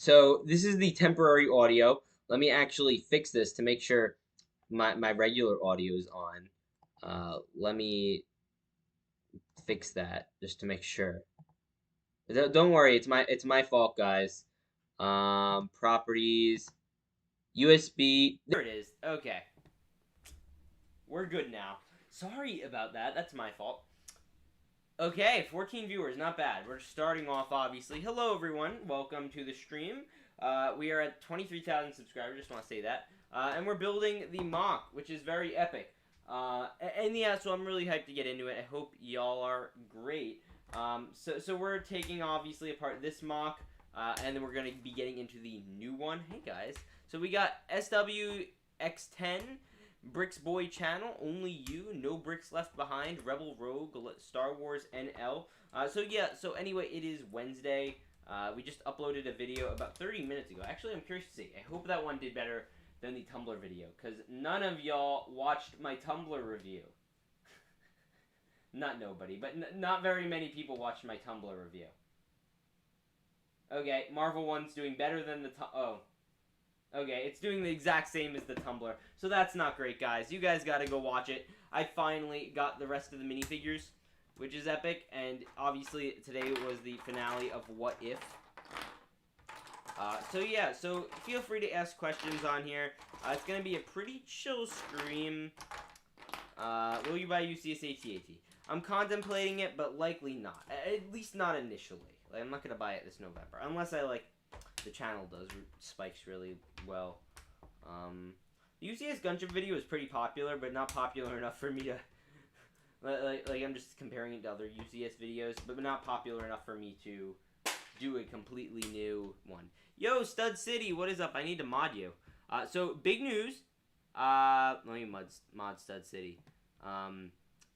So this is the temporary audio. Let me actually fix this to make sure my regular audio is on. Let me fix that just to make sure. Don't worry, it's my fault, guys. Properties, USB. There it is. Okay, we're good now. Sorry about that. That's my fault. Okay, 14 viewers, not bad. We're starting off, obviously. Hello, everyone. Welcome to the stream. We are at 23,000 subscribers, just want to say that. And we're building the MOC, which is very epic. And yeah, so I'm really hyped to get into it. I hope y'all are great. So we're taking, obviously, apart this MOC, and then we're going to be getting into the new one. Hey, guys. So we got SWX10. Brix Boy channel, only you, no bricks left behind, Rebel Rogue, Star Wars NL. So anyway, it is Wednesday. We just uploaded a video about 30 minutes ago. Actually, I'm curious to see. I hope that one did better than the Tumblr video, because none of y'all watched my Tumblr review. Not nobody, but not very many people watched my Tumblr review. Okay, Marvel one's doing better than the Okay, it's doing the exact same as the Tumblr, so that's not great, guys. You guys gotta go watch it. I finally got the rest of the minifigures, which is epic, and obviously today was the finale of What If. So feel free to ask questions on here. It's gonna be a pretty chill stream. Will you buy UCS AT-AT? I'm contemplating it, but likely not. At least not initially. Like, I'm not gonna buy it this November, unless I like the channel does spikes really well. The UCS Gunship video is pretty popular, but not popular enough for me to like I'm just comparing it to other UCS videos, but not popular enough for me to do a completely new one. Yo, Stud City, what is up? I need to mod you. So big news. Let me mod Stud City.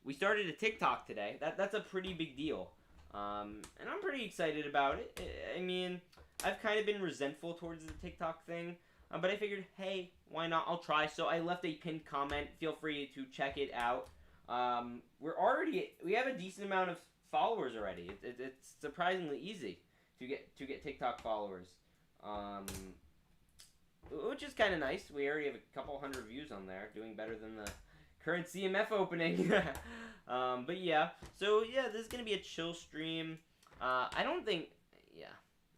We started a TikTok today. That's a pretty big deal. And I'm pretty excited about it. I mean, I've kind of been resentful towards the TikTok thing, but I figured, hey, why not? I'll try. So I left a pinned comment. Feel free to check it out. We have a decent amount of followers already. It's surprisingly easy to get TikTok followers, which is kind of nice. We already have a couple hundred views on there, doing better than the current CMF opening. But yeah, so yeah, this is gonna be a chill stream. I don't think, yeah.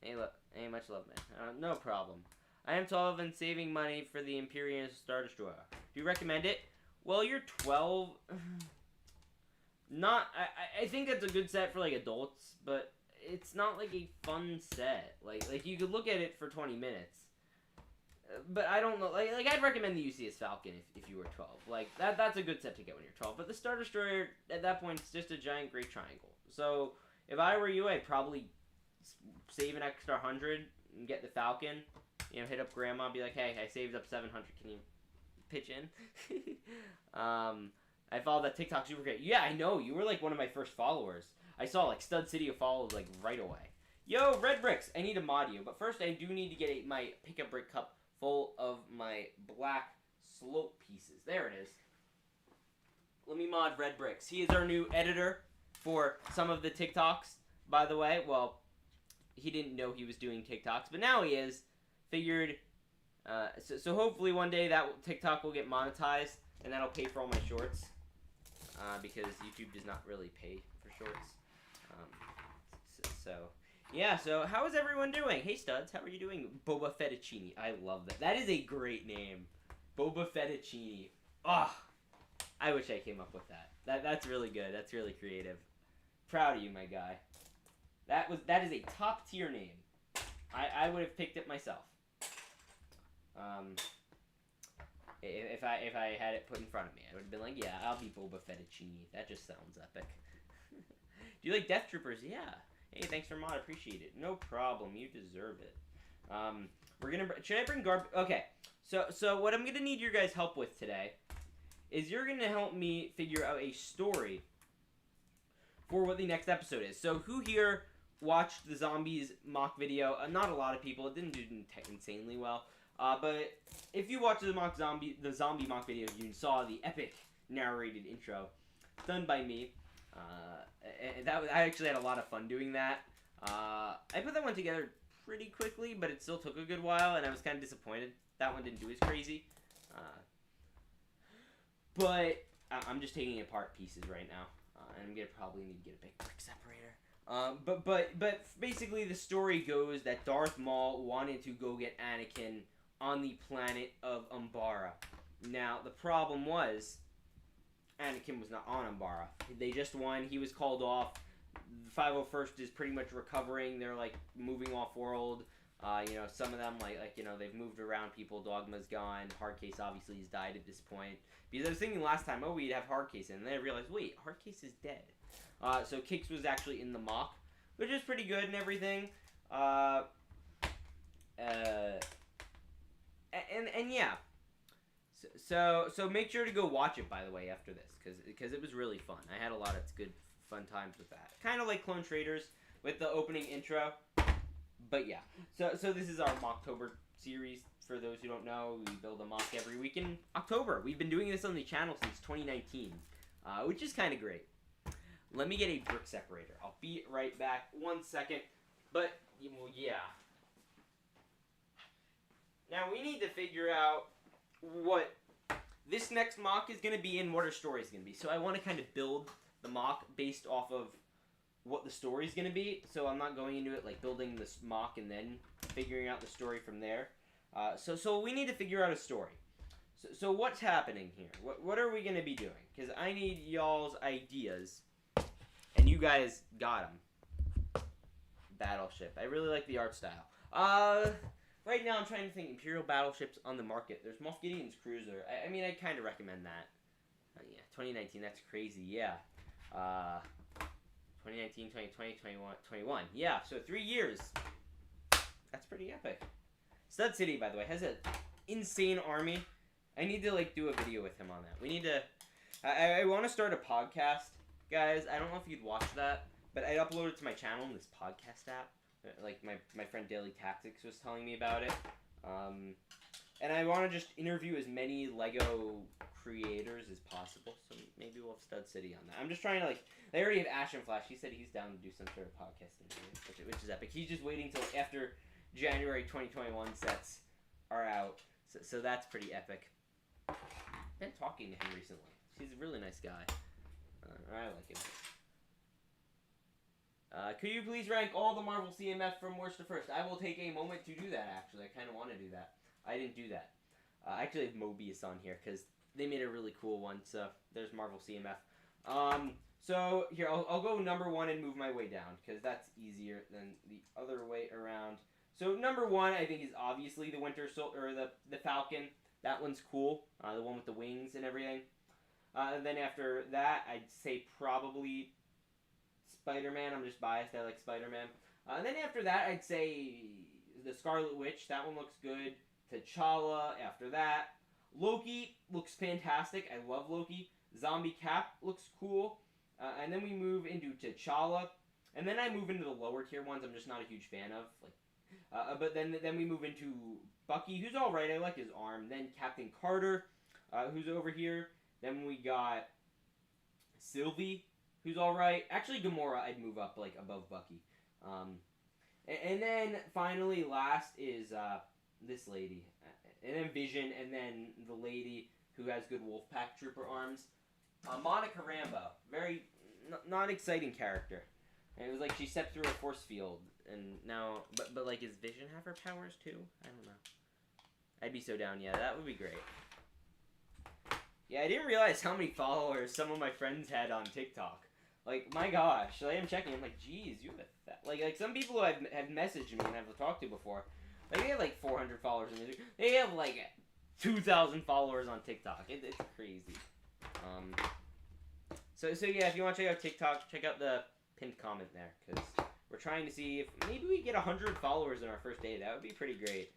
Hey, look. Hey, much love, man. No problem. I am 12 and saving money for the Imperial Star Destroyer. Do you recommend it? Well, you're 12. I think that's a good set for, like, adults, but it's not, like, a fun set. Like you could look at it for 20 minutes. But I don't know. Like I'd recommend the UCS Falcon if you were 12. Like, that's a good set to get when you're 12. But the Star Destroyer, at that point, is just a giant great triangle. So, if I were you, I'd probably save an extra 100 and get the Falcon. You know, hit up Grandma, be like, hey, I saved up 700. Can you pitch in? I followed that TikTok super great. Yeah, I know. You were like one of my first followers. I saw like Stud City followed like right away. Yo, Red Bricks, I need to mod you. But first, I do need to get my pick-a-brick cup full of my black slope pieces. There it is. Let me mod Red Bricks. He is our new editor for some of the TikToks, by the way. Well, he didn't know he was doing TikToks, but now he is. Figured, so hopefully one day that TikTok will get monetized, and that'll pay for all my shorts, because YouTube does not really pay for shorts. Yeah, so how is everyone doing? Hey, Studs, how are you doing? Boba Fettuccine, I love that. That is a great name. Boba Fettuccine. Ah, I wish I came up with that. That's really good. That's really creative. Proud of you, my guy. That is a top tier name. I would have picked it myself. If I had it put in front of me, I would have been like, yeah, I'll be Boba Fettuccine. That just sounds epic. Do you like Death Troopers? Yeah. Hey, thanks for mod. Appreciate it. No problem. You deserve it. Should I bring garbage? Okay. So what I'm gonna need your guys' help with today is you're gonna help me figure out a story for what the next episode is. So who here watched the Zombies mock video? Not a lot of people. It didn't do insanely well. But if you watched the zombie mock video, you saw the epic narrated intro done by me. I actually had a lot of fun doing that. I put that one together pretty quickly, but it still took a good while, and I was kind of disappointed that one didn't do as crazy. But I'm just taking apart pieces right now, and I'm gonna probably need to get a big brick separator. But basically the story goes that Darth Maul wanted to go get Anakin on the planet of Umbara. Now the problem was Anakin was not on Umbara. They just won. He was called off. The 501st is pretty much recovering. They're like moving off world. Some of them they've moved around people. Dogma's gone. Hardcase obviously has died at this point. Because I was thinking last time, we'd have Hardcase in, and then I realized, wait, Hardcase is dead. So Kix was actually in the MOC, which is pretty good and everything. And yeah. So make sure to go watch it, by the way, after this, because it was really fun. I had a lot of good fun times with that. Kind of like Clone Traders with the opening intro. But yeah, so this is our Mocktober series. For those who don't know, we build a MOC every week in October. We've been doing this on the channel since 2019, which is kind of great. Let me get a brick separator. I'll be right back. 1 second. But, well, yeah. Now, we need to figure out what this next MOC is going to be and what our story is going to be. So I want to kind of build the MOC based off of what the story is going to be. So I'm not going into it like building this MOC and then figuring out the story from there. So we need to figure out a story. So what's happening here? What are we going to be doing? Because I need y'all's ideas. And you guys got them. Battleship. I really like the art style. Right now I'm trying to think Imperial battleships on the market. There's Moff Gideon's cruiser. I mean, I kind of recommend that. Yeah, 2019, that's crazy, yeah. 2019, 2020, 21. Yeah, so 3 years. That's pretty epic. Stud City, by the way, has an insane army. I need to, do a video with him on that. We need to... I want to start a podcast, guys. I don't know if you'd watch that, but I upload it to my channel in this podcast app. Like, my friend Daily Tactics was telling me about it. And I want to just interview as many LEGO creators as possible. So maybe we'll have Stud City on that. I'm just trying to, they already have Ash and Flash. He said he's down to do some sort of podcast interview, which is epic. He's just waiting till after January 2021 sets are out. So that's pretty epic. I've been talking to him recently. He's a really nice guy. I like him. Could you please rank all the Marvel CMF from worst to first? I will take a moment to do that, actually. I kind of want to do that. I didn't do that. I actually have Mobius on here, because they made a really cool one, so there's Marvel CMF. So, here, I'll go number 1 and move my way down, because that's easier than the other way around. So, number 1, I think, is obviously the Winter Soldier, or the Falcon. That one's cool, the one with the wings and everything. And then after that, I'd say probably Spider-Man. I'm just biased. I like Spider-Man. And then after that, I'd say the Scarlet Witch. That one looks good. T'Challa after that. Loki looks fantastic. I love Loki. Zombie Cap looks cool. And then we move into T'Challa. And then I move into the lower tier ones I'm just not a huge fan of. But then we move into Bucky, who's alright. I like his arm. Then Captain Carter, who's over here. Then we got Sylvie, who's alright. Actually, Gamora I'd move up, above Bucky. And then, finally, last is this lady. And then Vision, and then the lady who has good Wolfpack Trooper arms. Monica Rambeau. Very, not exciting character. And it was like she stepped through a force field, and now... But does Vision have her powers, too? I don't know. I'd be so down, yeah, that would be great. Yeah, I didn't realize how many followers some of my friends had on TikTok. My gosh, I'm checking, I'm like, geez, you have that. Some people who have messaged me and I've talked to before, they have 400 followers on music. They have 2,000 followers on TikTok. It's crazy. So yeah, if you want to check out TikTok, check out the pinned comment there, because we're trying to see if maybe we get 100 followers in our first day. That would be pretty great.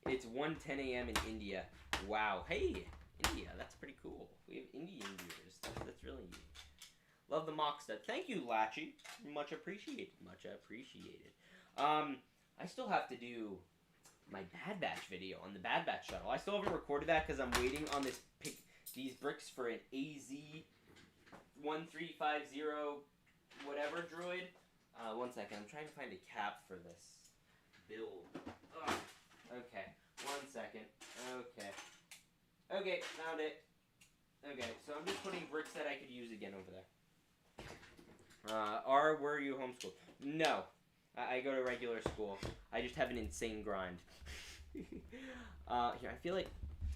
It's 1:10 a.m. in India. Wow. Hey, India. That's pretty cool. We have Indian viewers. That's really neat. Love the mock stud. Thank you, Latchy. Much appreciated. Much appreciated. I still have to do my Bad Batch video on the Bad Batch shuttle. I still haven't recorded that because I'm waiting on these bricks for an AZ-1350 whatever droid. 1 second. I'm trying to find a cap for this build. Ugh. Okay. 1 second. Okay. Okay, found it. Okay, so I'm just putting bricks that I could use again over there. Were you homeschooled? No. I go to regular school. I just have an insane grind. Here, I feel like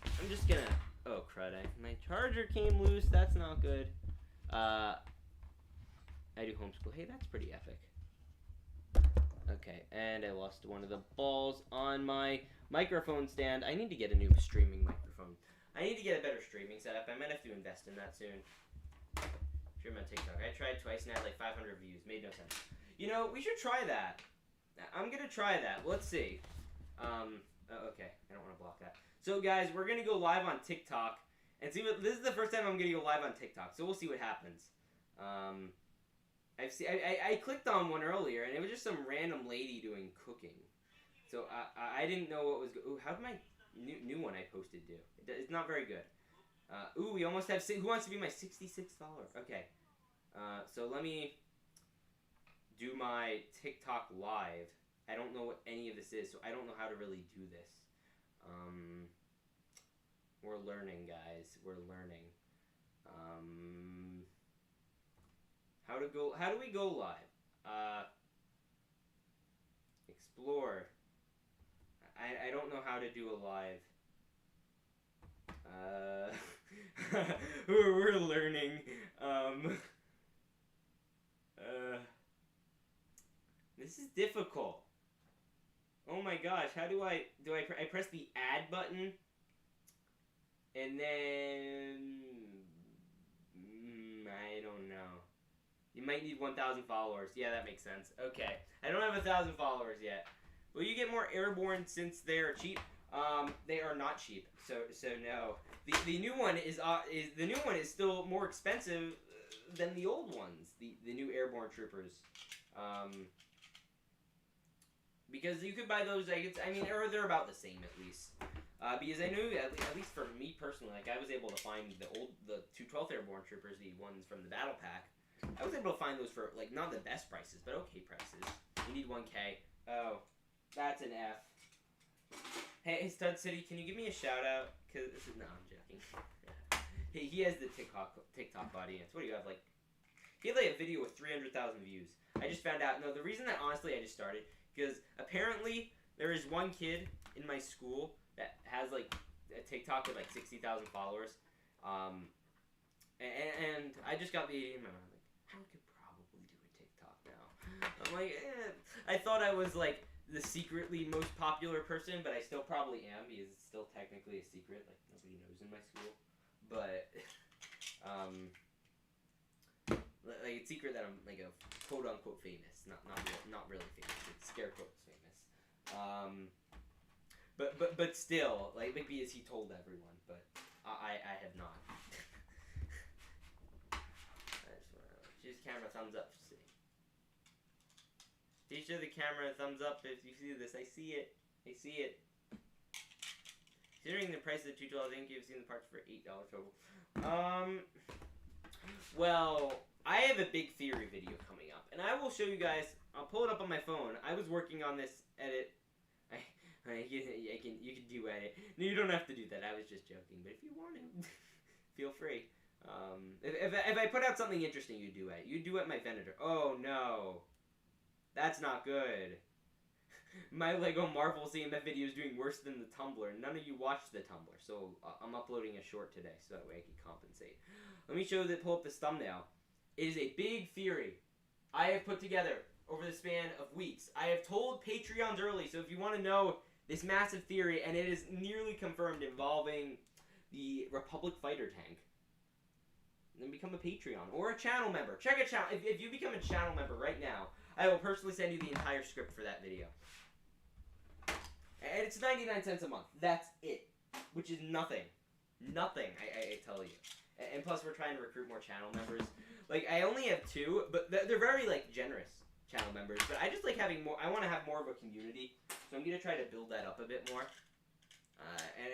I'm just gonna... Oh, crud. My charger came loose. That's not good. I do homeschool. Hey, that's pretty epic. Okay, and I lost one of the balls on my microphone stand. I need to get a new streaming microphone. I need to get a better streaming setup. I might have to invest in that soon. Stream on TikTok. I tried twice and had like 500 views. Made no sense. You know, we should try that. I'm gonna try that. Let's see. Oh, okay. I don't want to block that. So, guys, we're gonna go live on TikTok and see what. This is the first time I'm gonna go live on TikTok, so we'll see what happens. I clicked on one earlier, and it was just some random lady doing cooking. So I didn't know what was. Ooh, how did my new one I posted do? It's not very good. Ooh, we almost have. Who wants to be my 66th follower? Okay. So let me do my TikTok live. I don't know what any of this is, so I don't know how to really do this. We're learning, guys. We're learning. How do we go live? Explore. I don't know how to do a live. We're learning. This is difficult. Oh my gosh, how do I press the add button? And then I don't know. You might need 1,000 followers. Yeah, that makes sense. Okay. I don't have 1,000 followers yet. Will you get more airborne since they're cheap? They are not cheap. So no. The new one is still more expensive than the old ones. The new airborne troopers. Because you could buy those, or they're about the same at least. Because I knew, at least for me personally, like I was able to find the 212th Airborne Troopers, the ones from the Battle Pack. I was able to find those for, like, not the best prices, but okay prices. You need 1K. Oh, that's an F. Hey, Stud City, can you give me a shout out? No, I'm joking. He has the TikTok audience. What do you have, like? He had like a video with 300,000 views. I just found out. No, the reason that honestly I just started because apparently there is one kid in my school that has like a TikTok with like 60,000 followers, and I just got the idea in my mind like I could probably do a TikTok now. I'm like, I thought I was like the secretly most popular person, but I still probably am because it's still technically a secret. Like nobody knows in my school, but like it's secret that I'm like a quote unquote famous, not really famous. It's scare quotes famous. But still, like maybe as he told everyone, but I have not. Just camera thumbs up. Teacher, the camera thumbs up if you see this. I see it. I see it. Considering the price of the $2, I think you've seen the parts for $8 total. Well, I have a big theory video coming up, and I will show you guys. I'll pull it up on my phone. I was working on this edit. You can do edit. No, you don't have to do that. I was just joking. But if you want to, feel free. If I put out something interesting, you do it. You do it, my Venator. Oh no, that's not good. My Lego Marvel CMF video is doing worse than the Tumblr. None of you watched the Tumblr, so I'm uploading a short today, so that way I can compensate. Let me show pull up this thumbnail. It is a big theory I have put together over the span of weeks. I have told Patreons early, so if you want to know this massive theory, and it is nearly confirmed involving the Republic fighter tank, then become a Patreon or a channel member. Check a channel. If you become a channel member right now, I will personally send you the entire script for that video. And it's 99 cents a month. That's it. Which is nothing. Nothing, I tell you. And plus, we're trying to recruit more channel members. Like, I only have 2, but they're very, like, generous channel members. But I just like having more. I want to have more of a community. So I'm going to try to build that up a bit more.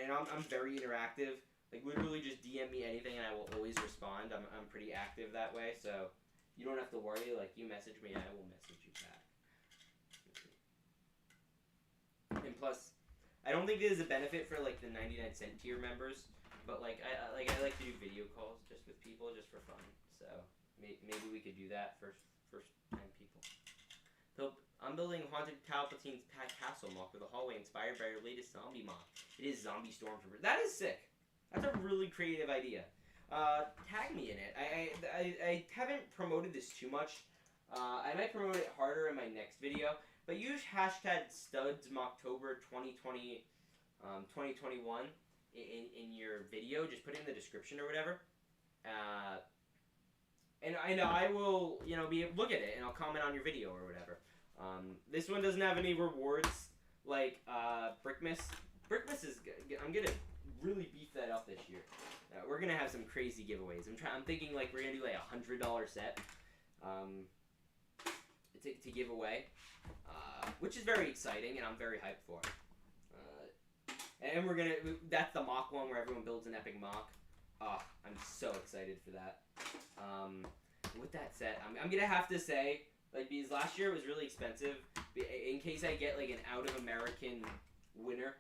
And I'm very interactive. Like, literally just DM me anything and I will always respond. I'm pretty active that way. So You don't have to worry. Like, you message me, I will message you back. And plus, I don't think there's a benefit for like the 99-cent tier members, but like I like to do video calls just with people just for fun. So maybe we could do that for 10 people. So I'm building Haunted Palpatine's Castle MOC with a hallway inspired by your latest zombie MOC. It is Zombie Stormtrooper. That is sick. That's a really creative idea. Tag me in it. I haven't promoted this too much. I might promote it harder in my next video. But use hashtag StudsMocktober 2020, 2021 in your video. Just put it in the description or whatever. And I will, look at it and I'll comment on your video or whatever. This one doesn't have any rewards like Brickmas. Brickmas is good. I'm gonna really beef that up this year. We're gonna have some crazy giveaways. I'm thinking like we're gonna do like $100 set to give away, which is very exciting and I'm very hyped for. And that's the MOC one where everyone builds an epic MOC. Oh, I'm so excited for that. With that said, I'm gonna have to say, like, because last year it was really expensive. In case I get like an out of American winner,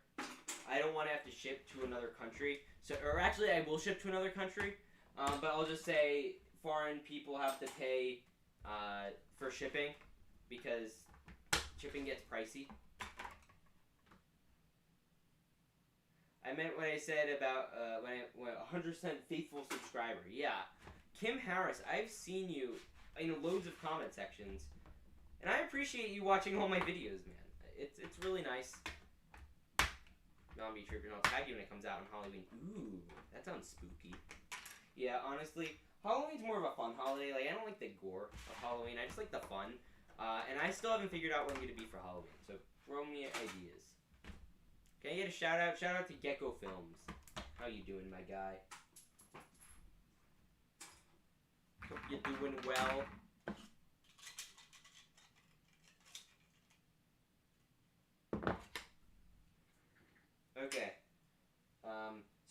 I don't want to have to ship to another country. So, or actually, I will ship to another country, but I'll just say foreign people have to pay for shipping because shipping gets pricey. I meant what I said about when 100% faithful subscriber. Yeah, Kim Harris, I've seen you in loads of comment sections, and I appreciate you watching all my videos, man. It's really nice. Zombie Trooper, and I'll tag you when it comes out on Halloween. Ooh, that sounds spooky. Yeah, honestly, Halloween's more of a fun holiday. Like, I don't like the gore of Halloween. I just like the fun. And I still haven't figured out what I'm going to be for Halloween. So, throw me ideas. Can I get a shout out? Shout out to Gecko Films. How you doing, my guy? Hope you're doing well. Okay.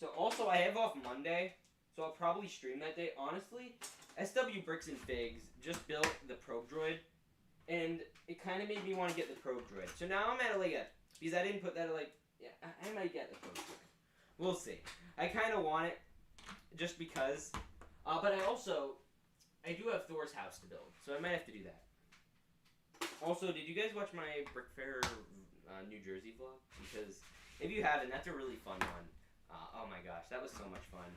So also I have off Monday, so I'll probably stream that day. Honestly, SW Brix and Figs just built the probe droid, and it kind of made me want to get the probe droid. So now I'm at because I didn't put that yeah, I might get the probe droid. We'll see. I kind of want it just because, but I do have Thor's house to build, so I might have to do that. Also, did you guys watch my Brick Fair New Jersey vlog? Because if you haven't, that's a really fun one. Oh my gosh, that was so much fun.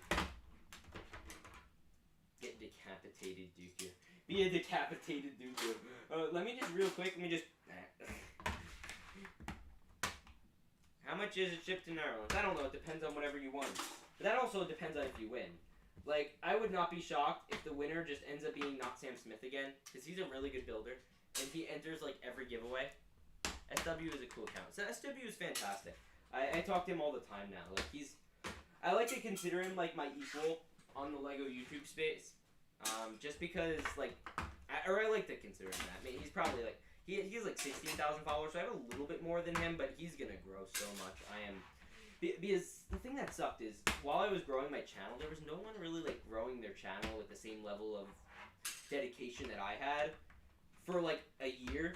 Get decapitated, Duke. Be a decapitated Duke. Let me just real quick. How much is it shipped in Ireland? I don't know. It depends on whatever you won. But that also depends on if you win. Like, I would not be shocked if the winner just ends up being not Sam Smith again, because he's a really good builder, and he enters like every giveaway. SW is a cool account. So SW is fantastic. I talk to him all the time now. Like, I like to consider him like my equal on the Lego YouTube space. Just because I like to consider him that. I mean, he's probably like, he has like 16,000 followers, so I have a little bit more than him, but he's gonna grow so much. Because the thing that sucked is, while I was growing my channel, there was no one really like growing their channel with the same level of dedication that I had for like a year.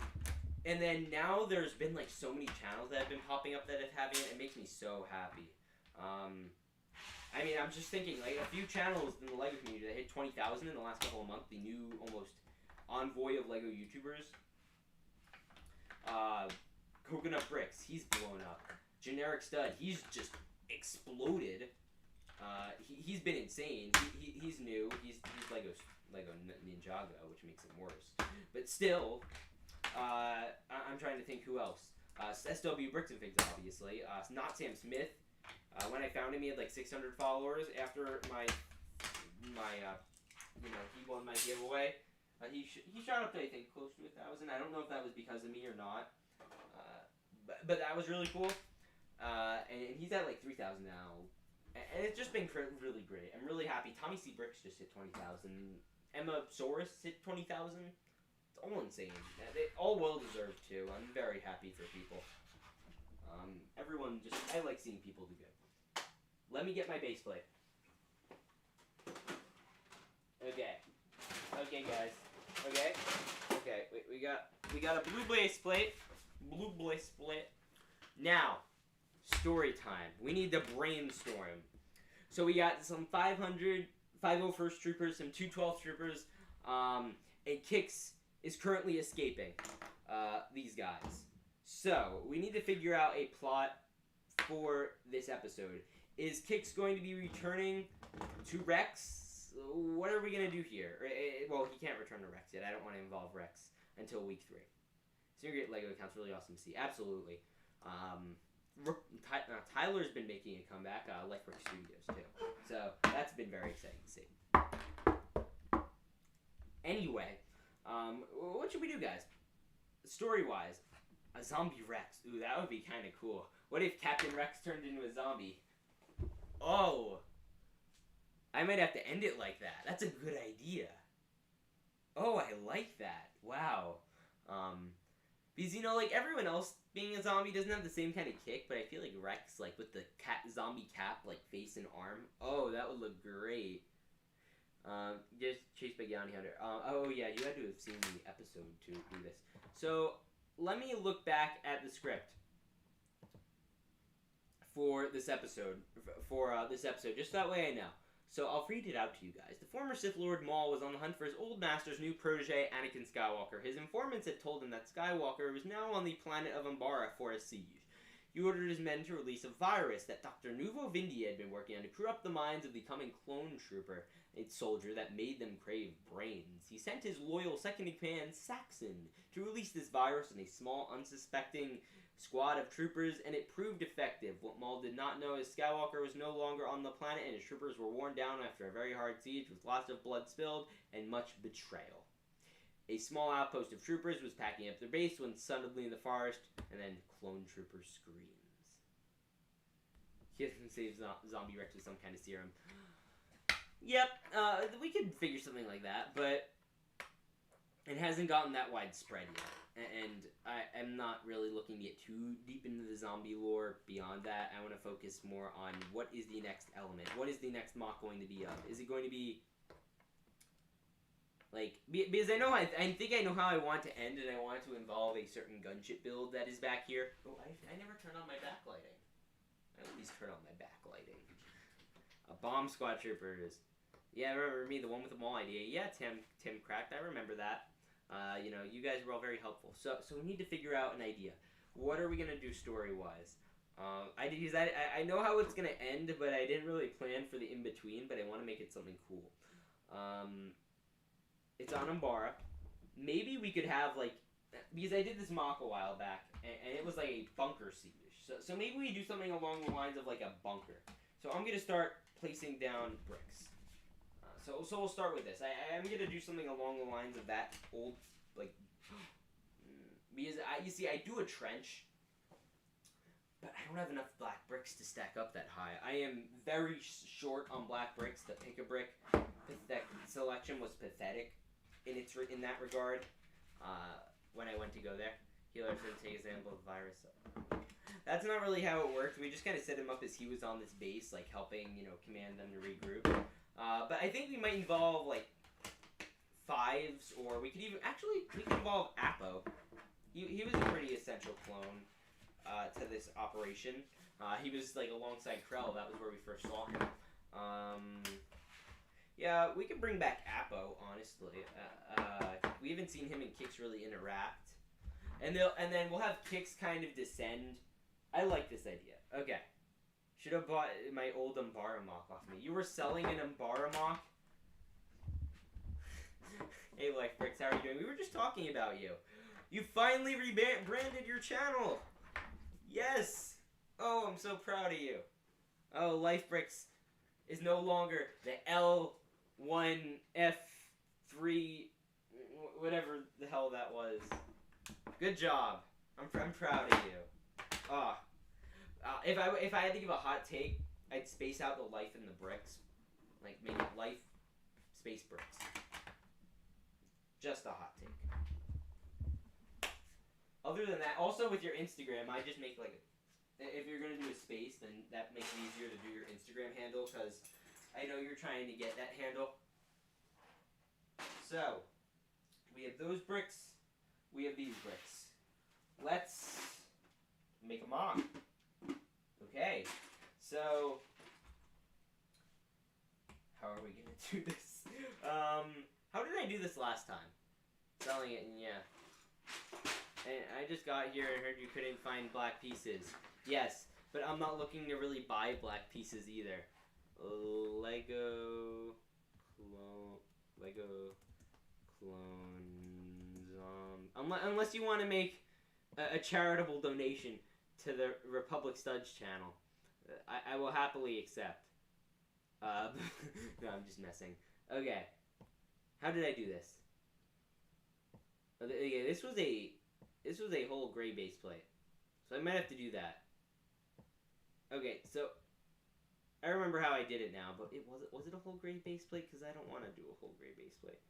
And then now there's been like so many channels that have been popping up that have having it. It makes me so happy. I mean, I'm just thinking, like, a few channels in the LEGO community that hit 20,000 in the last couple of months, the new, almost, envoy of LEGO YouTubers. Coconut Bricks, he's blown up. Generic Stud, he's just exploded. He's been insane. He's new. He's Lego Ninjago, which makes it worse. But still, I'm trying to think who else. SW Bricks and Figs, obviously. Not Sam Smith. When I found him, he had like 600 followers. After he won my giveaway. He shot up to, I think, close to 1,000. I don't know if that was because of me or not. But that was really cool. And he's at like 3,000 now. And it's just been really great. I'm really happy. Tommy C. Bricks just hit 20,000. Emma Saurus hit 20,000. It's all insane. They all well deserved too. I'm very happy for people. I like seeing people do good. Let me get my base plate. Okay, guys. Okay. Okay. We got a blue blaze plate. Blue blaze plate. Now, story time. We need to brainstorm. So we got some 501st troopers, some 212th troopers, and Kix is currently escaping these guys. So we need to figure out a plot for this episode. Is Kix going to be returning to Rex? What are we going to do here? Well, he can't return to Rex yet. I don't want to involve Rex until week 3. Secret Lego account's really awesome to see. Absolutely. Tyler's been making a comeback, like Brix Studios too. So that's been very exciting to see. Anyway, what should we do, guys? Story-wise, a zombie Rex. Ooh, that would be kind of cool. What if Captain Rex turned into a zombie? Oh, I might have to end it like that. That's a good idea. Oh, I like that. Wow. Because, you know, like, everyone else being a zombie doesn't have the same kind of kick, but I feel like Rex, like, with the zombie cap, like, face and arm, oh, that would look great. Just chased by Bounty Hunter. Oh, yeah, you had to have seen the episode to do this. So, let me look back at the script for this episode, just that way I know. So I'll read it out to you guys. The former Sith Lord Maul was on the hunt for his old master's new protege, Anakin Skywalker. His informants had told him that Skywalker was now on the planet of Umbara for a siege. He ordered his men to release a virus that Dr. Nuvo Vindi had been working on to corrupt the minds of the coming clone trooper, a soldier that made them crave brains. He sent his loyal second-in-command, Saxon, to release this virus on a small, unsuspecting squad of troopers, and it proved effective. What Maul did not know is Skywalker was no longer on the planet, and his troopers were worn down after a very hard siege with lots of blood spilled and much betrayal. A small outpost of troopers was packing up their base when suddenly in the forest, and then clone trooper screams. He doesn't save Zombie Rex with some kind of serum. Yep, we could figure something like that, but it hasn't gotten that widespread yet. And I am not really looking to get too deep into the zombie lore beyond that. I want to focus more on what is the next element. What is the next MOC going to be of? Is it going to be, like, because I think I know how I want to end, and I want it to involve a certain gunship build that is back here. Oh, I never turned on my backlighting. I at least turn on my backlighting. A bomb squad troopers. Yeah, remember me, the one with the mall idea. Yeah, Tim cracked. I remember that. You know, you guys were all very helpful. So we need to figure out an idea. What are we gonna do story-wise? I know how it's gonna end, but I didn't really plan for the in-between. But I want to make it something cool. It's on Umbara. Maybe we could have, like, because I did this mock a while back, and it was like a bunker siege. So maybe we do something along the lines of like a bunker. So I'm gonna start placing down bricks. So we'll start with this. I'm gonna do something along the lines of that old, like, because you see, I do a trench, but I don't have enough black bricks to stack up that high. I am very short on black bricks. The pick a brick selection was pathetic in that regard. When I went to go there, healer said take example of the virus. So. That's not really how it worked. We just kind of set him up as he was on this base, like helping, you know, command them to regroup. But I think we might involve, like, 5s, or we could involve Appo. He was a pretty essential clone to this operation. He was, like, alongside Krell. That was where we first saw him. Yeah, we could bring back Appo, honestly. We haven't seen him and Kix really interact. And then we'll have Kix kind of descend. I like this idea. Okay. Should have bought my old Umbara MOC off me. You were selling an Umbara MOC? Hey, Life Bricks, how are you doing? We were just talking about you. You finally rebranded your channel. Yes. Oh, I'm so proud of you. Oh, Life Bricks is no longer the L1F3, whatever the hell that was. Good job. I'm proud of you. If I had to give a hot take, I'd space out the life in the bricks. Like, make it life, space bricks. Just a hot take. Other than that, also with your Instagram, I just make, like, if you're going to do a space, then that makes it easier to do your Instagram handle, because I know you're trying to get that handle. So, We have those bricks. We have these bricks. Let's make a MOC. Okay, so how are we gonna do this? How did I do this last time? Selling it, and yeah. And I just got here and heard you couldn't find black pieces. Yes, but I'm not looking to really buy black pieces either. Lego clones. Unless you want to make a charitable donation to the Republic Studs channel, I will happily accept. No, I'm just messing. Okay, how did I do this? Okay, this was a whole gray base plate, so I might have to do that. Okay, so I remember how I did it now, but was it a whole gray base plate? Because I don't want to do a whole gray base plate.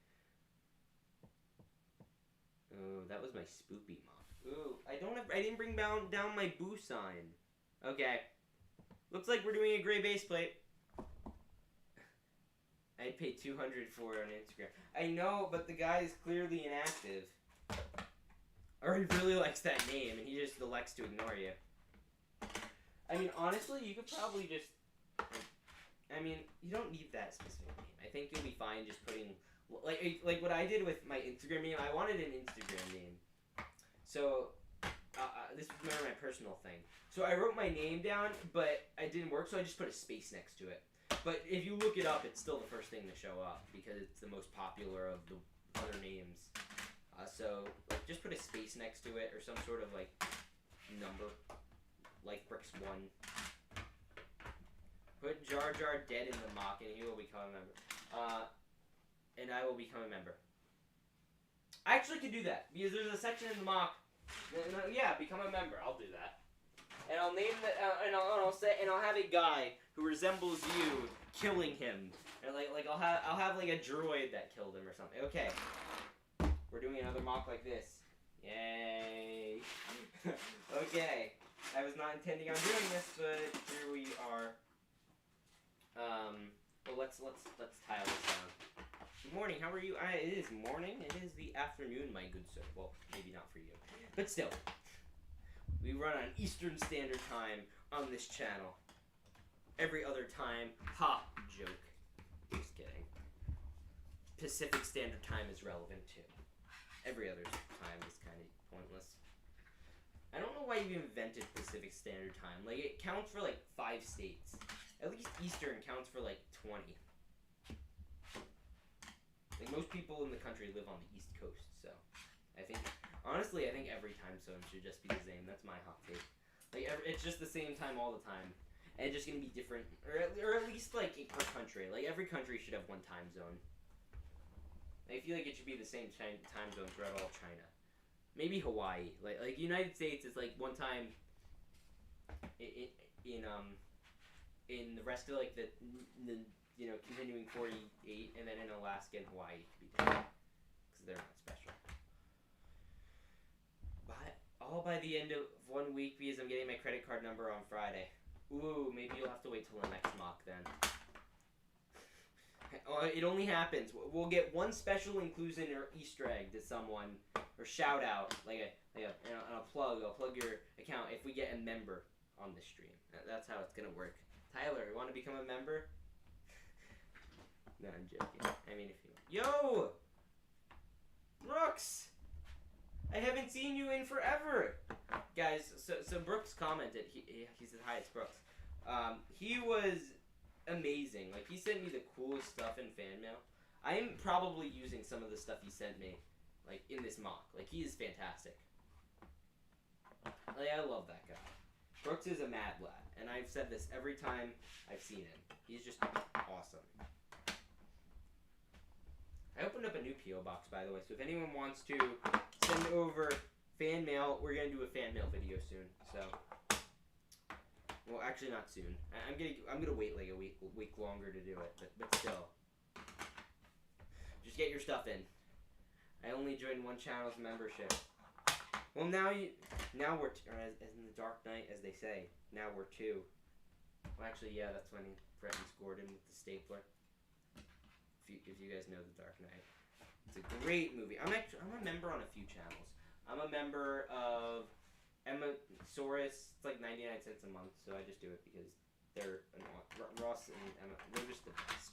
Oh, that was my spoopy MOC. Ooh, I didn't bring down my boo sign. Okay, looks like we're doing a gray base plate. I'd pay $200 for it on Instagram. I know, but the guy is clearly inactive. Or he really likes that name, and he just elects to ignore you. I mean, honestly, you could probably just... I mean, you don't need that specific name. I think you'll be fine just putting... Like what I did with my Instagram name, I wanted an Instagram name. So, this was more my personal thing. So I wrote my name down, but it didn't work, so I just put a space next to it. But if you look it up, it's still the first thing to show up, because it's the most popular of the other names. So, like, just put a space next to it, or some sort of, like, number. Like Brix 1. Put Jar Jar dead in the MOC, and he will become a member. And I will become a member. I actually could do that, because there's a section in the MOC. Yeah, become a member. I'll do that. And I'll name the and I'll have a guy who resembles you killing him. And like I'll have like a droid that killed him or something. Okay. We're doing another MOC like this. Yay. Okay. I was not intending on doing this, but here we are. Well, let's tile this down. Good morning. How are you? It is morning. It is the afternoon, my good sir. Well, maybe not for you, but still. We run on Eastern Standard Time on this channel. Every other time, ha, joke. Just kidding. Pacific Standard Time is relevant too. Every other time is kind of pointless. I don't know why you invented Pacific Standard Time. Like, it counts for like 5 states. At least Eastern counts for like 20. Like, most people in the country live on the East Coast, so I think, honestly, I think every time zone should just be the same. That's my hot take. Like, it's just the same time all the time. And it's just gonna be different, or at least like per country. Like, every country should have one time zone. I feel like it should be the same time zone throughout all China. Maybe Hawaii. Like United States is like one time in the rest of like the continuing 48, and then in Alaska and Hawaii it could be different because they're not special. But all by the end of 1 week, because I'm getting my credit card number on Friday. Ooh, maybe you'll have to wait till the next MOC then. It only happens. We'll get one special inclusion or Easter egg to someone, or shout out, like a plug. I'll plug your account if we get a member on the stream. That's how it's gonna work. Tyler, you want to become a member? No, I'm joking. I mean, if you... Yo! Brooks! I haven't seen you in forever! Guys, so Brooks commented. He said, hi, it's Brooks. He was amazing. Like, he sent me the coolest stuff in fan mail. I am probably using some of the stuff he sent me, like, in this MOC. Like, he is fantastic. Like, I love that guy. Brooks is a mad lad, and I've said this every time I've seen him. He's just awesome. I opened up a new P.O. box, by the way, so if anyone wants to send over fan mail, we're going to do a fan mail video soon, so... Well, actually not soon. I'm gonna wait like a week longer to do it, but still. Just get your stuff in. I only joined one channel's membership. Well, now we're as in the Dark Knight, as they say. Now we're 2. Well, actually, yeah, that's when he threatens Gordon with the stapler. If you guys know the Dark Knight. It's a great movie. I'm a member on a few channels. I'm a member of Emma-saurus. It's like 99 cents a month, so I just do it because they're Ross and Emma. They're just the best.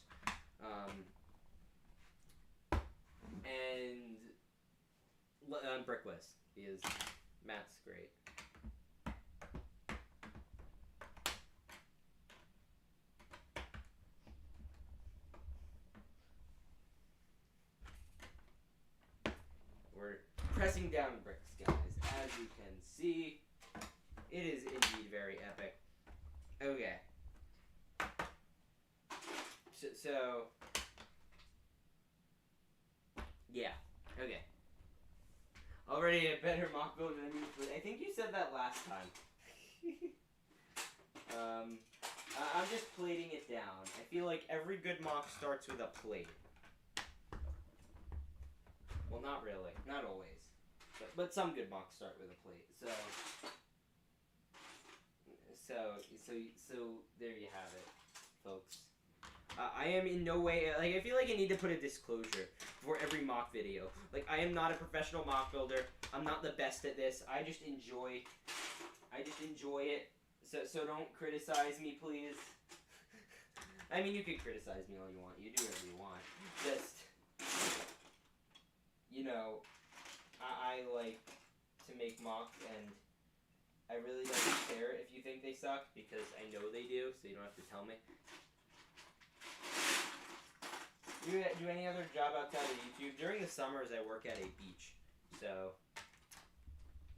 And Brickwist because Matt's great. We're pressing down bricks, guys. As you can see, it is indeed very epic. Okay. So yeah. Okay. Already a better mock builder than you. I think you said that last time. I'm just plating it down. I feel like every good mock starts with a plate. Well, not really. Not always. But some good mocks start with a plate. So there you have it, folks. I am in no way, like, I feel like I need to put a disclosure for every mock video. Like, I am not a professional mock builder. I'm not the best at this. I just enjoy it. So don't criticize me, please. I mean, you can criticize me all you want. You do whatever you want. Just, you know, I like to make mocks, and I really don't care if you think they suck, because I know they do, so you don't have to tell me. Do any other job outside of YouTube? During the summers, I work at a beach, so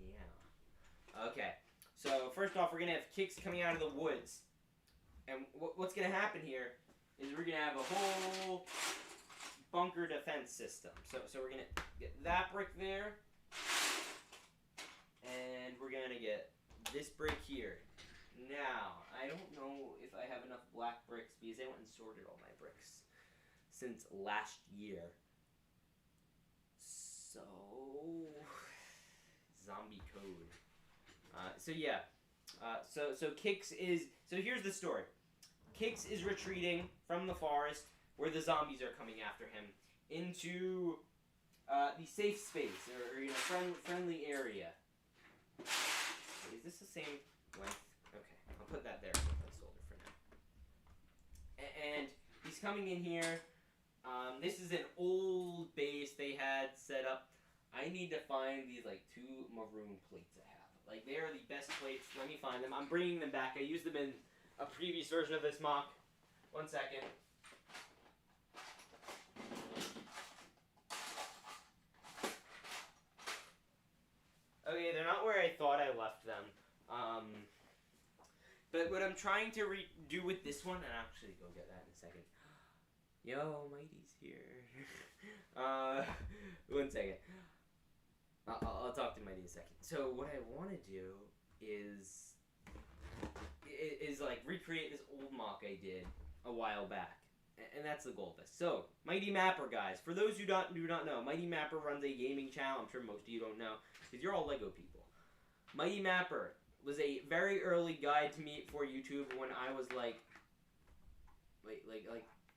yeah. Okay, so first off, we're gonna have Kicks coming out of the woods, and what's gonna happen here is we're gonna have a whole bunker defense system. So we're gonna get that brick there, and we're gonna get this brick here. Now, I don't know if I have enough black bricks because I went and sorted all my bricks since last year. So, zombie code. So yeah. So Kix is, so here's the story. Kix is retreating from the forest where the zombies are coming after him into the safe space, or friendly area. Is this the same length? Okay, I'll put that there as a placeholder for now. And he's coming in here. This is an old base they had set up. I need to find these, like, 2 maroon plates I have. Like, they are the best plates. Let me find them. I'm bringing them back. I used them in a previous version of this mock. 1 second. Okay, they're not where I thought I left them. But what I'm trying to do with this one, and I'll actually go get that in a second. Yo, Mighty's here. 1 second. I'll talk to Mighty in a second. So what I want to do is like recreate this old mock I did a while back. And that's the goal of this. So, Mighty Mapper, guys. For those who do not know, Mighty Mapper runs a gaming channel. I'm sure most of you don't know, because you're all Lego people. Mighty Mapper was a very early guide to me for YouTube when I was like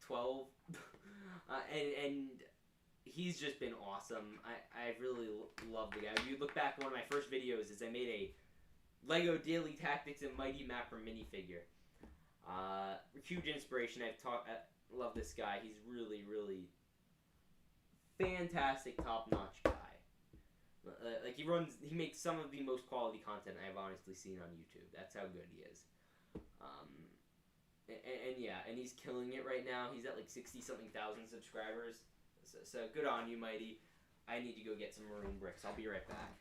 12. And he's just been awesome. I really love the guy. If you look back, one of my first videos is I made a Lego Daily Tactics and Mighty Mapper minifigure. Huge inspiration. I love this guy. He's really, really fantastic, top-notch guy. Like, he makes some of the most quality content I've honestly seen on YouTube. That's how good he is. And yeah, and he's killing it right now. He's at like 60-something thousand subscribers. So good on you, Mighty. I need to go get some maroon bricks. I'll be right back.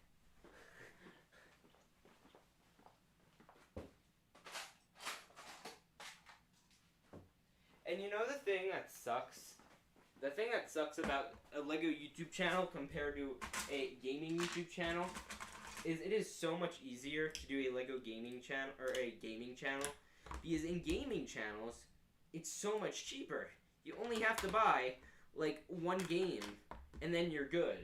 And you know the thing that sucks? The thing that sucks about a Lego YouTube channel compared to a gaming YouTube channel is it is so much easier to do a Lego gaming channel or a gaming channel, because in gaming channels it's so much cheaper. You only have to buy like 1 game and then you're good.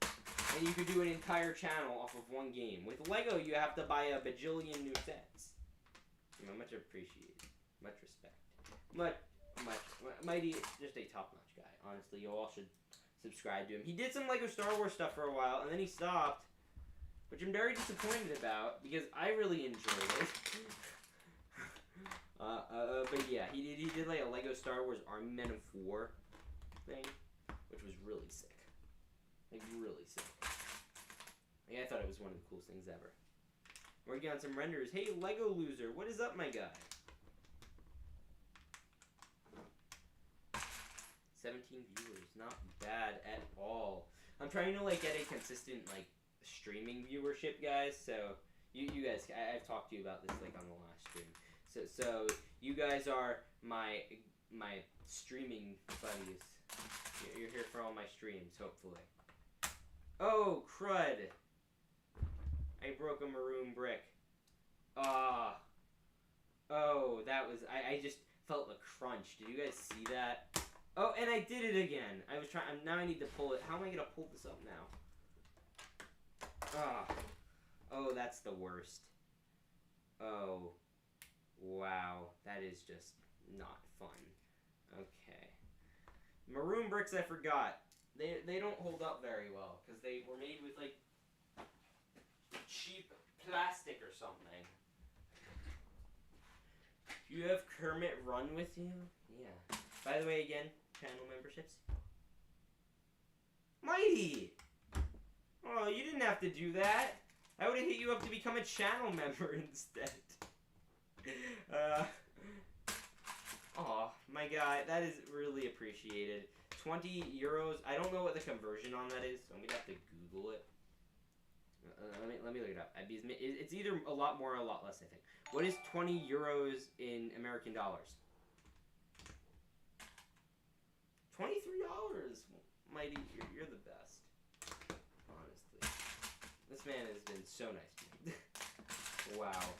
And you could do an entire channel off of 1 game. With Lego you have to buy a bajillion new sets. You know, much appreciated. Much respect. Mighty is just a top-notch guy. Honestly, you all should subscribe to him. He did some Lego Star Wars stuff for a while, and then he stopped, which I'm very disappointed about because I really enjoyed it. But yeah, he did like a Lego Star Wars Army Men of War thing, which was really sick. Like really sick. Like, I thought it was one of the coolest things ever. Working on some renders. Hey, Lego loser, what is up, my guy? 17 viewers, not bad at all. I'm trying to like get a consistent like streaming viewership, guys. So you guys, I've talked to you about this like on the last stream. So you guys are my streaming buddies. You're here for all my streams, hopefully. Oh crud! I broke a maroon brick. Ah. Oh, that was I just felt the crunch. Did you guys see that? Oh, and I did it again. I was trying. Now I need to pull it. How am I gonna pull this up now? Ah. Oh, that's the worst. Oh. Wow. That is just not fun. Okay. Maroon bricks, I forgot. They don't hold up very well because they were made with like cheap plastic or something. Do you have Kermit run with you? Yeah. By the way, again, channel memberships. Mighty! Oh, you didn't have to do that. I would have hit you up to become a channel member instead. Oh, my guy, that is really appreciated. 20 euros. I don't know what the conversion on that is, so I'm gonna have to Google it. Let me look it up. It's either a lot more or a lot less, I think. What is 20 euros in American dollars? $23. Mighty, you're the best. Honestly. This man has been so nice to me. Wow.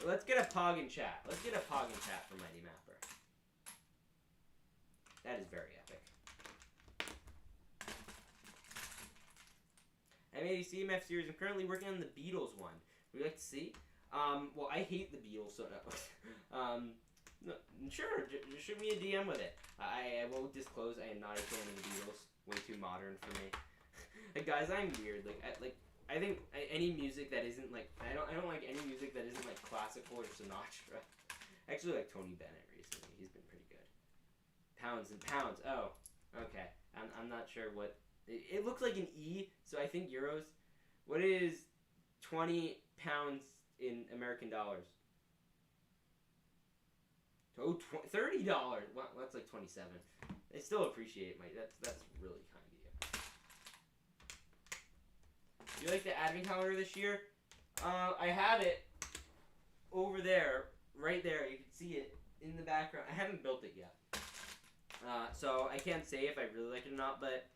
Let's get a pog in chat. Let's get a pog in chat for Mighty Mapper. That is very epic. I made a CMF series. I'm currently working on the Beatles one. Would you like to see? Well, I hate the Beatles, so no. No, sure, just shoot me a DM with it. I will disclose I am not a fan of the Beatles. Way too modern for me. Like, guys, I'm weird. I think any music that isn't like I don't like any music that isn't like classical or Sinatra. I actually like Tony Bennett recently. He's been pretty good. Pounds and pounds. Oh, okay. I'm not sure what it looks like an E. So I think euros. What is 20 pounds in American dollars? Oh, $30. Well, that's like 27. I still appreciate my. That's really kind of you. Do you like the advent calendar this year? I have it over there, right there. You can see it in the background. I haven't built it yet, so I can't say if I really like it or not. But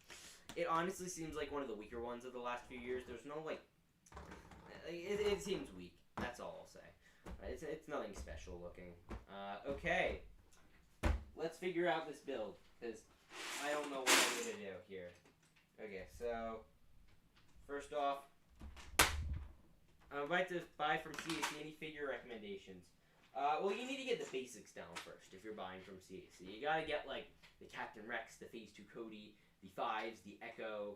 it honestly seems like one of the weaker ones of the last few years. There's no like. It seems weak. That's all I'll say. It's nothing special looking. Okay. Let's figure out this build, because I don't know what I'm going to do here. Okay, so, first off, I would like to buy from CAC. Any figure recommendations? Well, you need to get the basics down first if you're buying from CAC. You got to get, like, the Captain Rex, the Phase 2 Cody, the Fives, the Echo,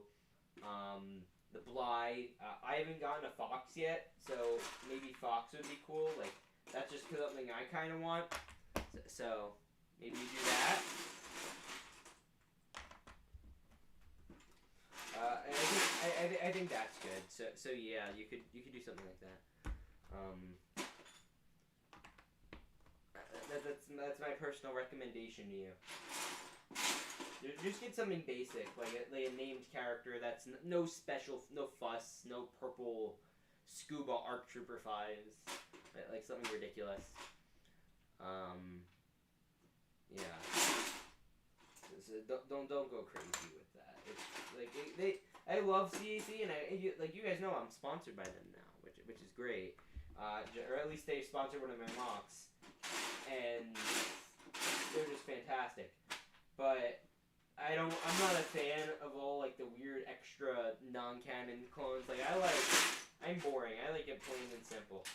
the Bly. I haven't gotten a Fox yet, so maybe Fox would be cool. Like, that's just something I kind of want. So maybe you do that. I think that's good. So yeah, you could do something like that. That's my personal recommendation to you. Just get something basic, like a named character that's no special, no fuss, no purple scuba ARC Trooper 5s, like something ridiculous. Yeah. So don't go crazy with that. It's like I love CAC, and you guys know I'm sponsored by them now, which is great. Or at least they sponsored one of my MOCs, and they're just fantastic. But I'm not a fan of all like the weird extra non-canon clones. Like I'm boring. I like it plain and simple.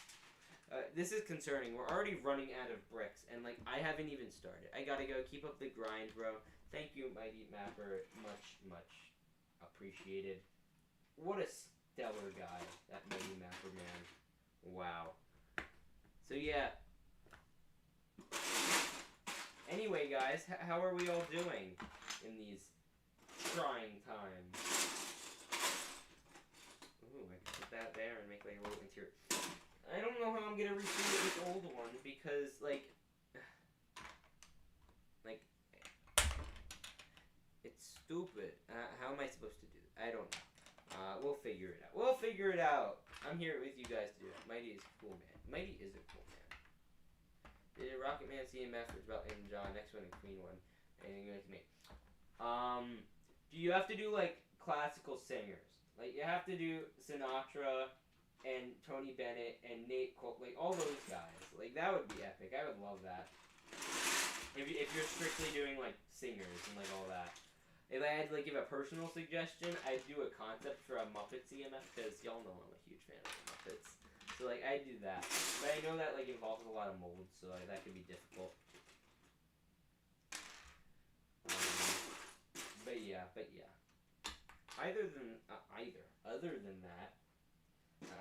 this is concerning. We're already running out of bricks, and like I haven't even started. I gotta go. Keep up the grind, bro. Thank you, Mighty Mapper. Much appreciated. What a stellar guy, that Mighty Mapper man. Wow. So yeah. Anyway, guys, how are we all doing in these trying times? Ooh, I can put that there and make like a little interior. I don't know how I'm gonna repeat this old one because, like, it's stupid. How am I supposed to do it? I don't know. We'll figure it out. We'll figure it out. I'm here with you guys to do it. Mighty is cool, man. Mighty is a cool man. Did a Rocket Man CMF, which about Elton John, next one and Queen one. Anything you like to make. Do you have to do like classical singers? Like you have to do Sinatra and Tony Bennett and Nate Cole, like all those guys. Like that would be epic. I would love that. If you're strictly doing like singers and like all that. If I had to like give a personal suggestion, I'd do a concept for a Muppet CMF because y'all know I'm a huge fan of the Muppets. So like I'd do that, but I know that like involves a lot of molds, so like, that could be difficult. But yeah. Other than that,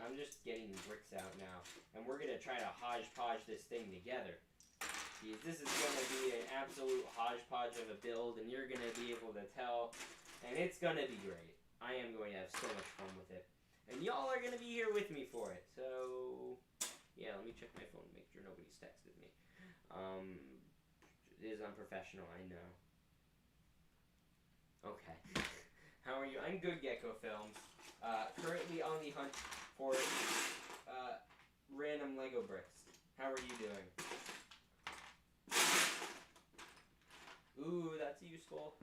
I'm just getting bricks out now, and we're gonna try to hodgepodge this thing together. Because this is gonna be an absolute hodgepodge of a build, and you're gonna be able to tell, and it's gonna be great. I am going to have so much fun with it. And y'all are going to be here with me for it. So, yeah, let me check my phone to make sure nobody's texted me. It is unprofessional, I know. Okay. How are you? I'm good, Gecko Films. Currently on the hunt for random Lego bricks. How are you doing? Ooh, that's useful.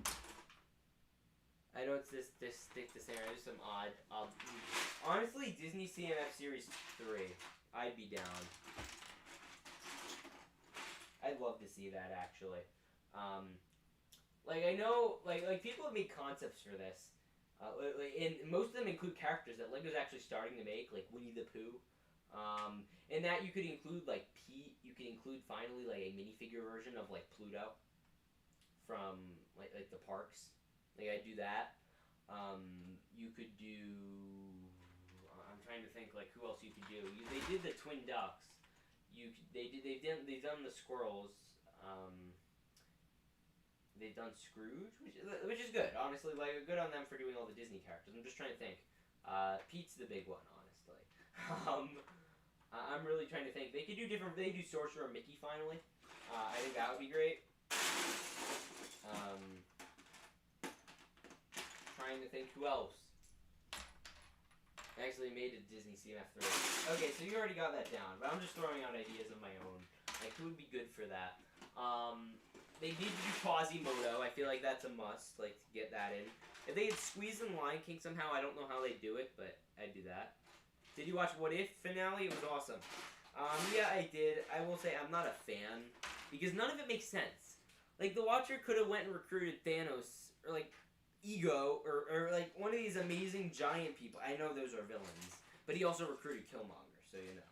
I know it's this stick to Sarah. There's some odd. Honestly, Disney CMF Series 3. I'd be down. I'd love to see that actually. Like I know, like people have made concepts for this. And most of them include characters that Lego's actually starting to make, like Winnie the Pooh. And that you could include like Pete. You could include finally like a minifigure version of like Pluto from like the parks. Like I do that. You could do. I'm trying to think like who else you could do. They did the Twin Ducks. They've done the squirrels. They've done Scrooge, which is good. Honestly, like good on them for doing all the Disney characters. I'm just trying to think. Pete's the big one, honestly. I'm really trying to think. They could do different. They do Sorcerer Mickey finally. I think that would be great. Trying to think who else. I actually made a Disney CMF 3. Okay, so you already got that down, but I'm just throwing out ideas of my own. Like, who would be good for that? They need to do Quasimodo. I feel like that's a must, like, to get that in. If they had squeezed in Lion King somehow, I don't know how they do it, but I'd do that. Did you watch What If finale? It was awesome. Yeah, I did. I will say I'm not a fan, because none of it makes sense. Like, the Watcher could have went and recruited Thanos, or, like, Ego, or like, one of these amazing giant people. I know those are villains, but he also recruited Killmonger, so you know.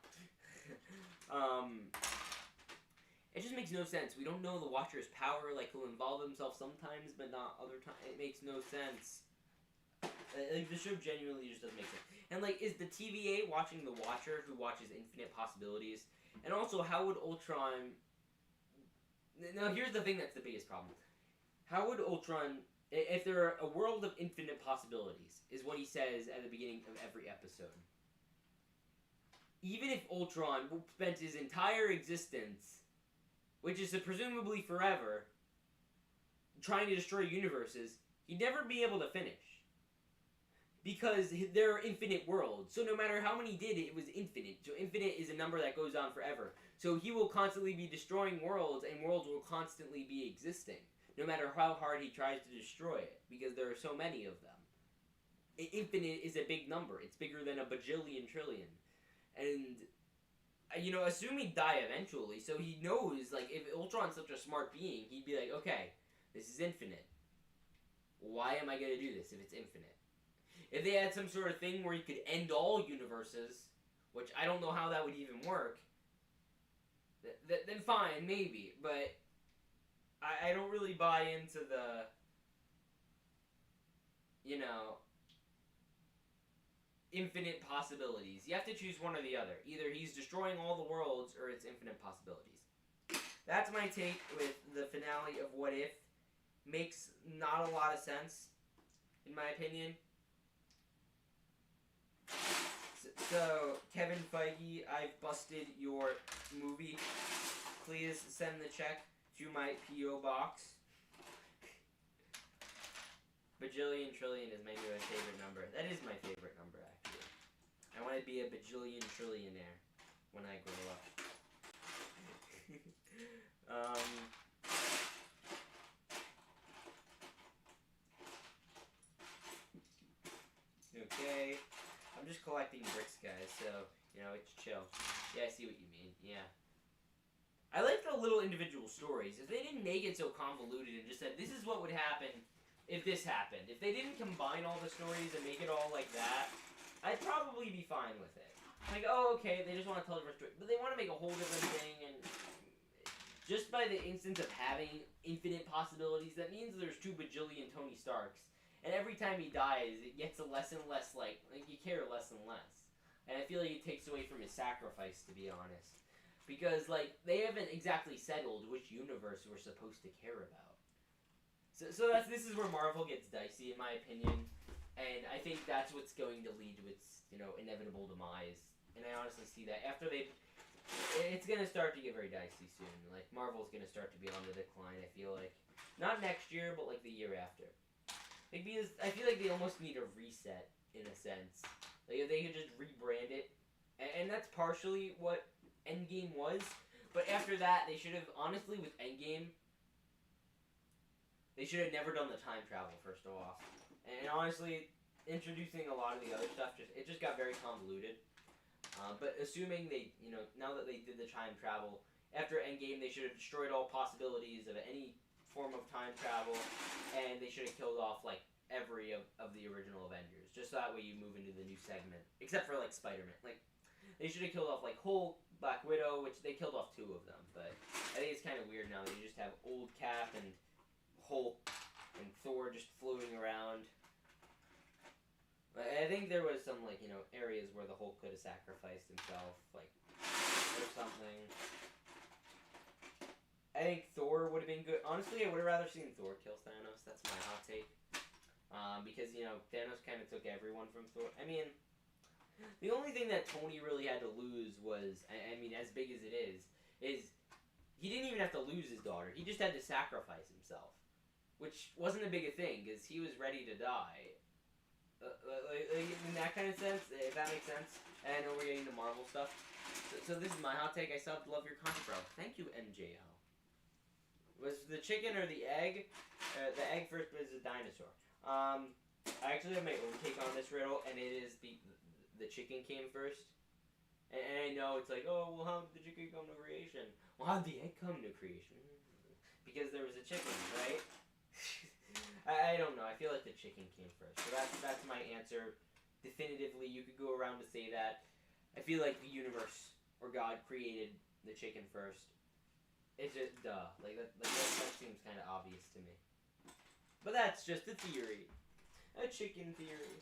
It just makes no sense. We don't know the Watcher's power. Like, he'll involve himself sometimes, but not other times. It makes no sense. Like, the show genuinely just doesn't make sense. And, like, is the TVA watching the Watcher, who watches infinite possibilities? And also, how would Ultron... Now, here's the thing that's the biggest problem. How would Ultron... If there are a world of infinite possibilities, is what he says at the beginning of every episode. Even if Ultron spent his entire existence, which is presumably forever, trying to destroy universes, he'd never be able to finish. Because there are infinite worlds. So no matter how many did, it was infinite. So infinite is a number that goes on forever. So he will constantly be destroying worlds, and worlds will constantly be existing. No matter how hard he tries to destroy it, because there are so many of them. Infinite is a big number. It's bigger than a bajillion trillion. And, you know, assume he'd die eventually, so he knows, like, if Ultron's such a smart being, he'd be like, okay, this is infinite. Why am I going to do this if it's infinite? If they had some sort of thing where he could end all universes, which I don't know how that would even work, then fine, maybe. But I don't really buy into the, you know, infinite possibilities. You have to choose one or the other. Either he's destroying all the worlds or it's infinite possibilities. That's my take with the finale of What If. Makes not a lot of sense, in my opinion. So, Kevin Feige, I've busted your movie. Please send the check to my P.O. box. Bajillion trillion is my new favorite number. That is my favorite number, actually. I want to be a bajillion trillionaire when I grow up. Okay. I'm just collecting bricks, guys, so, you know, it's chill. Yeah, I see what you mean. Yeah. I like the little individual stories. If they didn't make it so convoluted and just said, this is what would happen if this happened. If they didn't combine all the stories and make it all like that, I'd probably be fine with it. Like, oh, okay, they just want to tell a different story. But they want to make a whole different thing, and just by the instance of having infinite possibilities, that means there's 2 bajillion Tony Starks. And every time he dies, it gets less and less, like you care less and less. And I feel like it takes away from his sacrifice, to be honest. Because, like, they haven't exactly settled which universe we're supposed to care about. So this is where Marvel gets dicey, in my opinion. And I think that's what's going to lead to its, you know, inevitable demise. And I honestly see that after it's going to start to get very dicey soon. Like, Marvel's going to start to be on the decline, I feel like. Not next year, but, like, the year after. Like, because I feel like they almost need a reset, in a sense. Like, if they could just rebrand it. And that's partially what Endgame was. But after that, they should have, honestly, with Endgame, they should have never done the time travel, first of all. And honestly, introducing a lot of the other stuff, it just got very convoluted. But assuming they, you know, now that they did the time travel, after Endgame, they should have destroyed all possibilities of any form of time travel, and they should have killed off, like, every of the original Avengers. Just so that way you move into the new segment. Except for, like, Spider-Man. Like, they should have killed off, like, Hulk, Black Widow, which they killed off 2 of them. But I think it's kind of weird now that you just have old Cap and Hulk and Thor just floating around. I think there was some, like, you know, areas where the Hulk could have sacrificed himself, like, or something. I think Thor would have been good. Honestly, I would have rather seen Thor kill Thanos. That's my hot take. Because, you know, Thanos kind of took everyone from Thor. I mean, the only thing that Tony really had to lose was, I mean, as big as it is he didn't even have to lose his daughter. He just had to sacrifice himself. Which wasn't a big a thing, because he was ready to die. In that kind of sense, if that makes sense. And I know we're getting to Marvel stuff. So this is my hot take. I still have to love your content, bro. Thank you, MJO. Was the chicken or the egg? The egg first was a dinosaur. I actually have my own take on this riddle, and it is the chicken came first. And I know it's like, oh, well, how did the chicken come to creation? Well, how did the egg come to creation? Because there was a chicken, right? I don't know. I feel like the chicken came first. So that's my answer. Definitively, you could go around to say that. I feel like the universe or God created the chicken first. It's just duh. Like that seems kind of obvious to me. But that's just a theory. A chicken theory.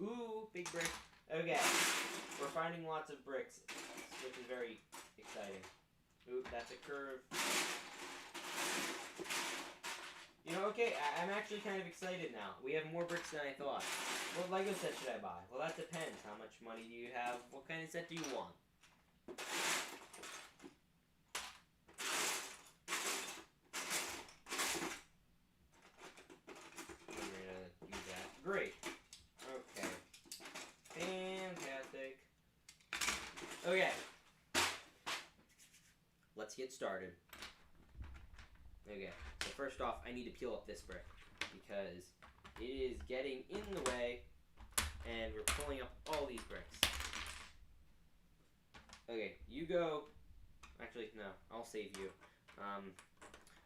Ooh, big brick. Okay. We're finding lots of bricks, which is very exciting. Ooh, that's a curve. You know, okay, I'm actually kind of excited now. We have more bricks than I thought. What Lego set should I buy? Well, that depends. How much money do you have? What kind of set do you want? We're gonna do that. Great. Okay. Fantastic. Okay. Let's get started. Okay, so first off, I need to peel up this brick because it is getting in the way and we're pulling up all these bricks. Okay, you go. Actually, no, I'll save you.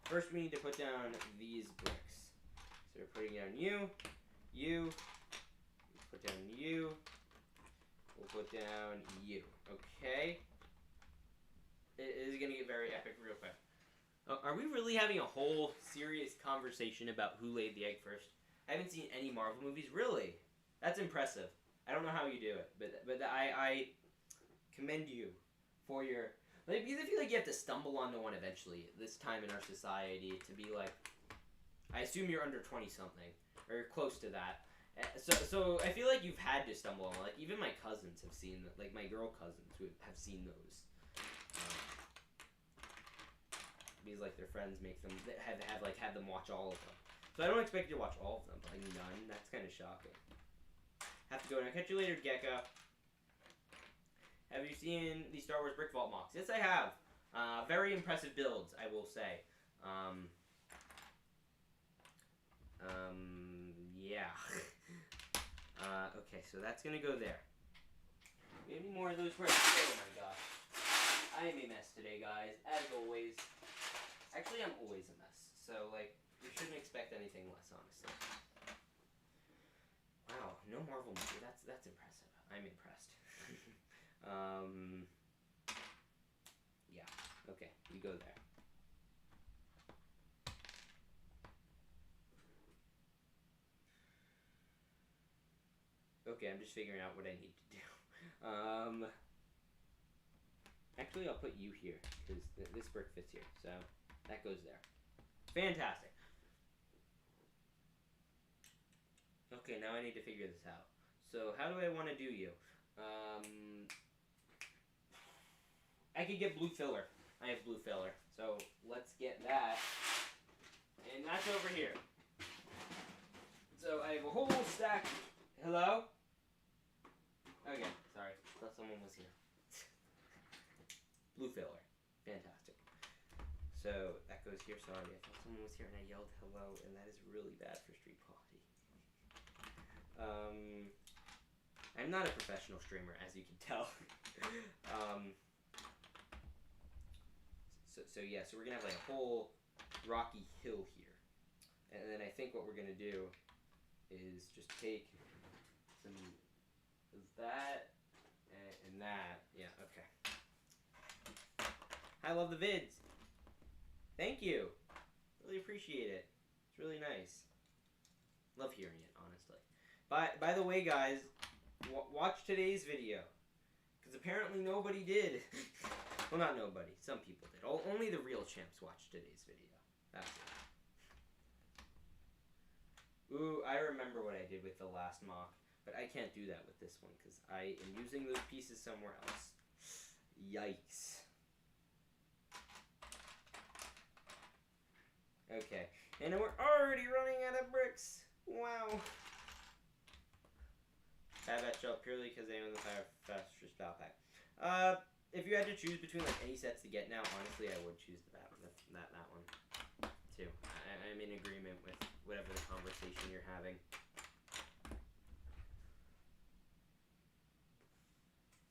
First we need to put down these bricks. So we're putting down you, put down you, We'll put down you. Okay. It is gonna get very epic real quick. Are we really having a whole serious conversation about who laid the egg first? I haven't seen any Marvel movies. Really? That's impressive. I don't know how you do it, but I commend you for your... Like, because I feel like you have to stumble onto one eventually, this time in our society, to be like... I assume you're under 20-something, or close to that. So I feel like you've had to stumble on, like, even my cousins have seen, like, my girl cousins who have seen those. Because, like, their friends make them, have them watch all of them. So I don't expect you to watch all of them, but, like, none. That's kind of shocking. Have to go now. Catch you later, Gecko. Have you seen the Star Wars Brick Vault MOCs? Yes, I have. Very impressive builds, I will say. Yeah. Okay, so that's gonna go there. Any more of those bricks? Oh my gosh. I am a mess today, guys, as always. Actually, I'm always a mess. So, like, you shouldn't expect anything less, honestly. Wow, no Marvel movie. That's impressive. I'm impressed. Yeah. Okay, we go there. Okay, I'm just figuring out what I need to do. Actually, I'll put you here, because this brick fits here, so that goes there. Fantastic. Okay, now I need to figure this out. So, how do I want to do you? I could get blue filler. I have blue filler, so let's get that. And that's over here. So, I have a whole stack. Hello? Okay, sorry. Thought someone was here. Blue filler. Fantastic. So, that goes here. Sorry, I thought someone was here and I yelled hello, and that is really bad for street quality. I'm not a professional streamer, as you can tell. So yeah, so we're going to have like a whole rocky hill here. And then I think what we're going to do is just take some of that and that. Yeah, okay. I love the vids. Thank you. Really appreciate it. It's really nice. Love hearing it, honestly. By the way, guys, watch today's video. Because apparently nobody did. Well, not nobody. Some people did. Only the real champs watched today's video. That's it. Ooh, I remember what I did with the last MOC. But I can't do that with this one because I am using those pieces somewhere else. Yikes. Okay. And we're already running out of bricks. Wow. Bat shell purely because they own the faster spell pack. If you had to choose between like any sets to get now, honestly, I would choose that one too. I'm in agreement with whatever the conversation you're having.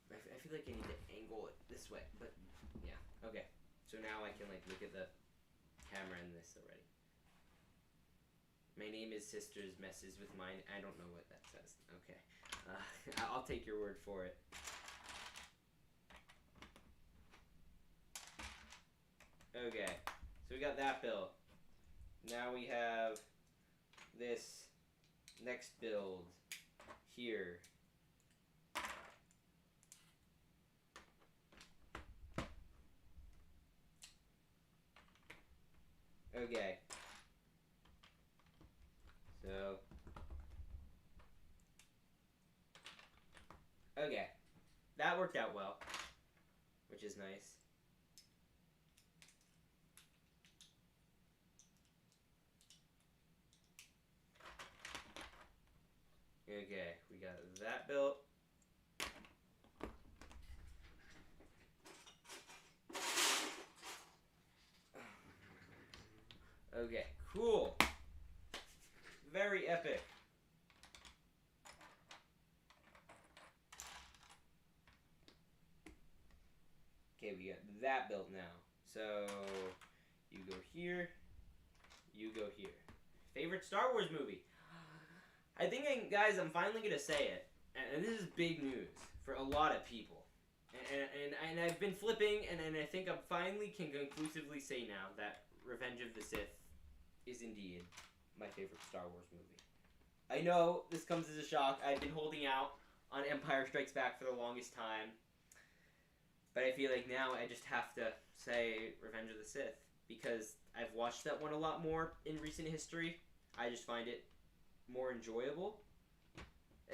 I feel like I need to angle it this way, but yeah. Okay. So now I can like look at the camera in this already. My name is Sisters Messes with Mine. I don't know what that says. Okay. I'll take your word for it. Okay. So we got that build. Now we have this next build here. Okay. So. Okay. That worked out well, which is nice. Okay, we got that built. Okay, cool. Very epic. Okay, we got that built now. So, you go here, you go here. Favorite Star Wars movie? I think, guys, I'm finally going to say it. and this is big news for a lot of people. And I've been flipping, and I think I finally can conclusively say now that Revenge of the Sith is indeed my favorite Star Wars movie. I know this comes as a shock. I've been holding out on Empire Strikes Back for the longest time, but I feel like now I just have to say Revenge of the Sith because I've watched that one a lot more in recent history. I just find it more enjoyable.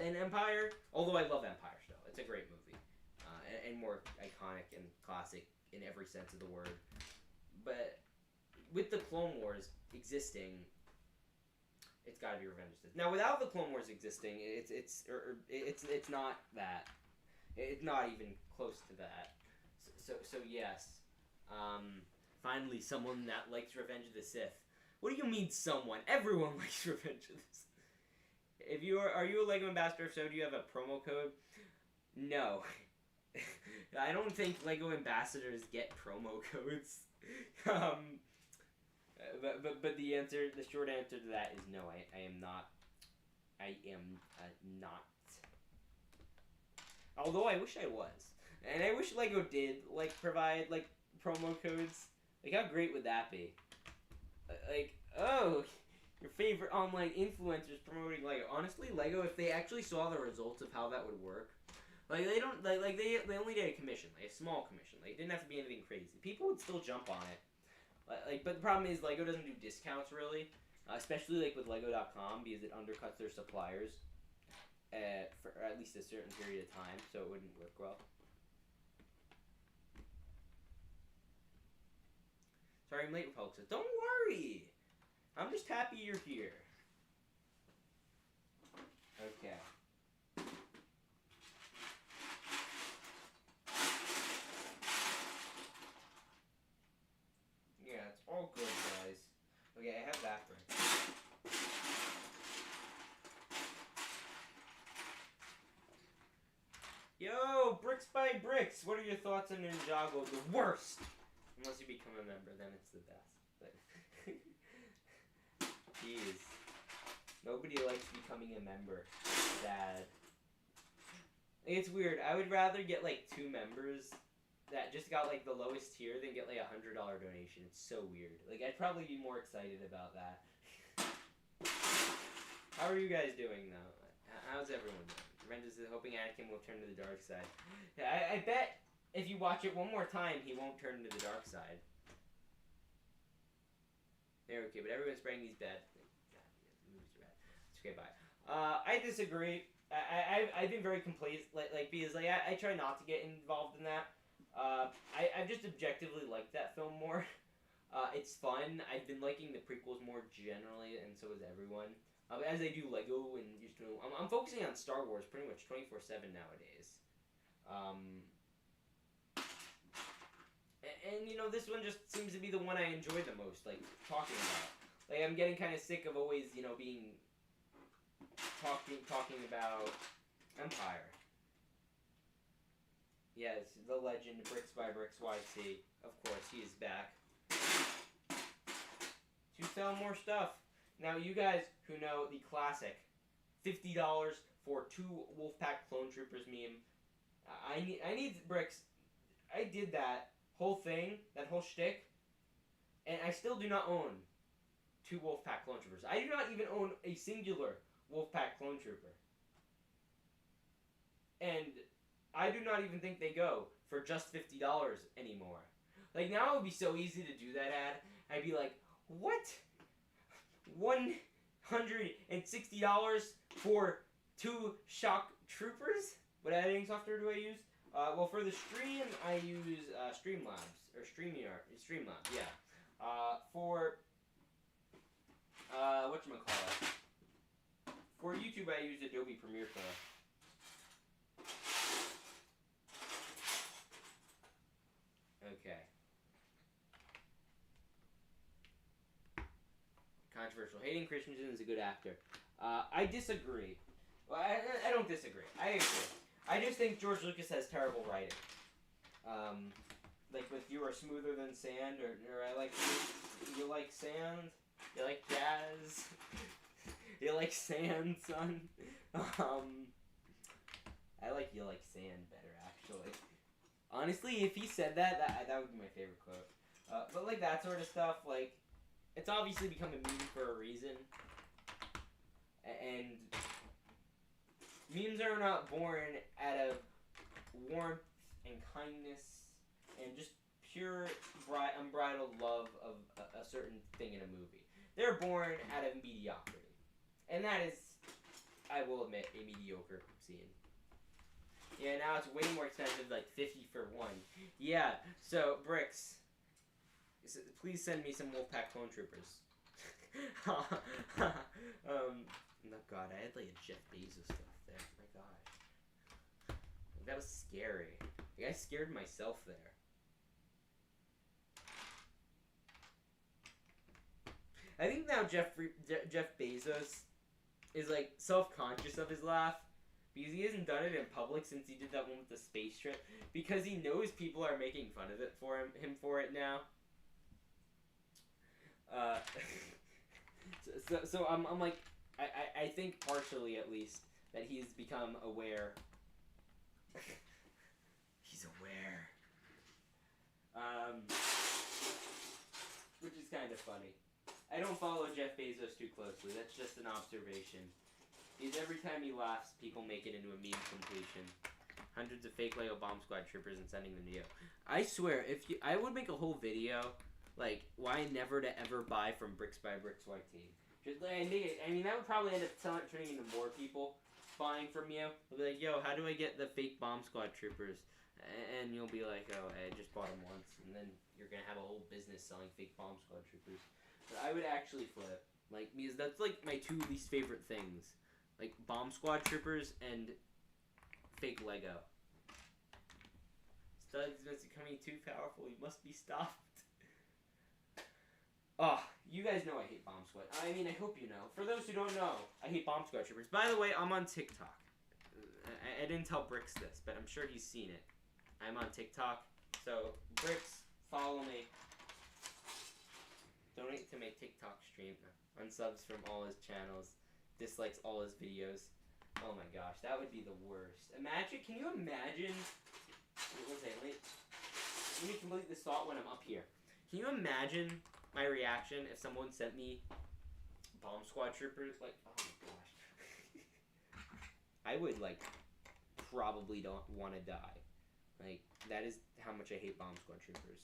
And Empire, although I love Empire still, it's a great movie. And more iconic and classic in every sense of the word. But with the Clone Wars existing, it's got to be Revenge of the Sith. Now, without the Clone Wars existing, it's not that. It's not even close to that. So yes. Finally, someone that likes Revenge of the Sith. What do you mean, someone? Everyone likes Revenge of the Sith. Are you a LEGO ambassador? If so, do you have a promo code? No. I don't think LEGO ambassadors get promo codes. But the short answer to that is no. I am not. I am not. Although I wish I was, and I wish LEGO did provide promo codes. How great would that be? Oh, your favorite online influencers promoting LEGO. Honestly, LEGO, if they actually saw the results of how that would work. They don't they only did a commission, a small commission. It didn't have to be anything crazy. People would still jump on it. But the problem is LEGO doesn't do discounts really, especially with Lego.com because it undercuts their suppliers for at least a certain period of time, so it wouldn't work well. Sorry I'm late, folks. Don't worry. I'm just happy you're here. Okay. Yeah, it's all good, guys. Okay, I have that right. Yo, Brix by Brix. What are your thoughts on Ninjago? The worst. Unless you become a member, then it's the best. But jeez, nobody likes becoming a member. Sad. It's weird. I would rather get 2 members that just got the lowest tier than get a $100 donation. It's so weird. I'd probably be more excited about that. How are you guys doing though? How's everyone doing? Revenge is hoping Anakin will turn to the dark side. Yeah, I bet if you watch it one more time, he won't turn to the dark side. There, okay, but everyone's spraying these bad. God, the movies are bad. It's okay, bye. I disagree. I've been very complacent, because I try not to get involved in that. I've just objectively liked that film more. It's fun. I've been liking the prequels more generally, and so has everyone. As I do Lego and just I'm focusing on Star Wars pretty much 24/7 nowadays. And this one just seems to be the one I enjoy the most, talking about. I'm getting kind of sick of always, being talking about Empire. Yes, the legend, Brix by Brix YC. Of course, he is back to sell more stuff. Now, you guys who know the classic $50 for 2 Wolfpack Clone Troopers meme, I need Brix. I did that whole thing, that whole shtick, and I still do not own 2 Wolfpack Clone Troopers. I do not even own a singular Wolfpack Clone Trooper. And I do not even think they go for just $50 anymore. Now it would be so easy to do that ad. I'd be like, what? $160 for 2 shock troopers? What editing software do I use? Well, for the stream, I use Streamlabs, or Streamlabs, yeah. For, whatchamacallit? For YouTube, I use Adobe Premiere Pro. Okay. Controversial. Hayden Christensen is a good actor. I disagree. Well, I don't disagree. I agree. I just think George Lucas has terrible writing. With You Are Smoother Than Sand, or I like You Like Sand, you like jazz, you like sand, son. I like you like sand better, actually. Honestly, if he said that would be my favorite quote. But like that sort of stuff, like, it's obviously become a meme for a reason. And memes are not born out of warmth and kindness and just pure unbridled love of a certain thing in a movie. They're born out of mediocrity. And that is, I will admit, a mediocre scene. Yeah, now it's way more expensive, like 50 for one. Yeah, so, Brix, please send me some Wolfpack clone troopers. Oh god, I had like a Jeff Bezos stuff there. My gosh. That was scary. Like, I scared myself there. I think now Jeff Bezos is like self-conscious of his laugh because he hasn't done it in public since he did that one with the space trip, because he knows people are making fun of it for him for it now. So I'm like, I think partially at least that he's become aware. He's aware. Which is kind of funny. I don't follow Jeff Bezos too closely. That's just an observation. Because every time he laughs, people make it into a meme completion. Hundreds of fake Lego Bomb Squad troopers and sending them to you. I swear, I would make a whole video, like, why never to ever buy from Brix by Brix YT. Just, I mean, that would probably end up turning into more people buying from you. They'll be like, yo, how do I get the fake Bomb Squad troopers? And you'll be like, oh, I just bought them once. And then you're going to have a whole business selling fake Bomb Squad troopers. But I would actually flip. Like, because that's, like, my two least favorite things. Like, Bomb Squad troopers and fake Lego. Studs is becoming too powerful. He must be stopped. Oh, you guys know I hate Bomb Squad. I mean, I hope you know. For those who don't know, I hate Bomb Squad troopers. By the way, I'm on TikTok. I didn't tell Brix this, but I'm sure he's seen it. I'm on TikTok. So, Brix, follow me. Donate to my TikTok stream. Unsubs from all his channels. Dislikes all his videos. Oh my gosh, that would be the worst. Imagine, can you imagine? Let me complete this thought when I'm up here. Can you imagine my reaction if someone sent me Bomb Squad troopers? Like, oh my gosh. I would, like, probably don't want to die. Like, that is how much I hate Bomb Squad troopers.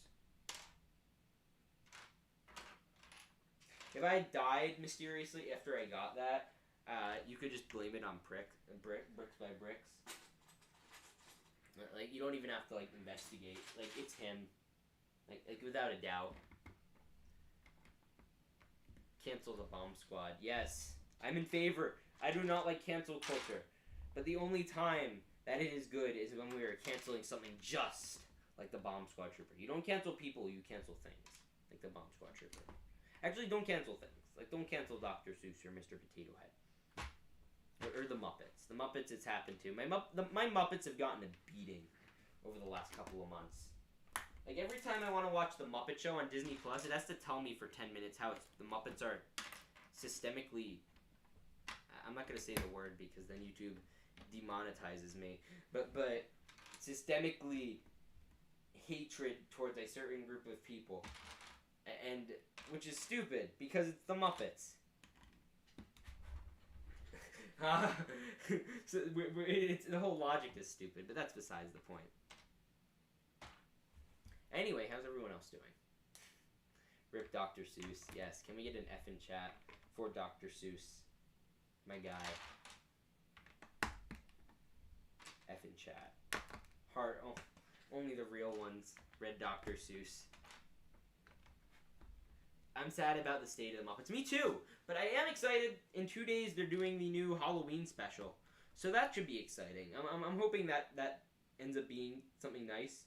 If I died mysteriously after I got that, you could just blame it on Brix by Brix. Like, you don't even have to, like, investigate. Like, it's him. Like without a doubt. Cancel the Bomb Squad. Yes, I'm in favor. I do not like cancel culture. But the only time that it is good is when we are canceling something just like the Bomb Squad Trooper. You don't cancel people, you cancel things. Like the Bomb Squad Trooper. Actually, don't cancel things. Like, don't cancel Dr. Seuss or Mr. Potato Head. Or the Muppets. The Muppets it's happened to. My Muppets have gotten a beating over the last couple of months. Like, every time I want to watch The Muppet Show on Disney+, it has to tell me for 10 minutes how the Muppets are systemically... I'm not going to say the word because then YouTube demonetizes me. But systemically hatred towards a certain group of people. And which is stupid because it's the Muppets. So the whole logic is stupid, but that's besides the point. Anyway, how's everyone else doing? Rip Dr. Seuss. Yes, can we get an F in chat for Dr. Seuss? My guy. F in chat. Heart. Oh, only the real ones. Red Dr. Seuss. I'm sad about the state of the Muppets. Me too! But I am excited. In 2 days, they're doing the new Halloween special. So that should be exciting. I'm hoping that ends up being something nice.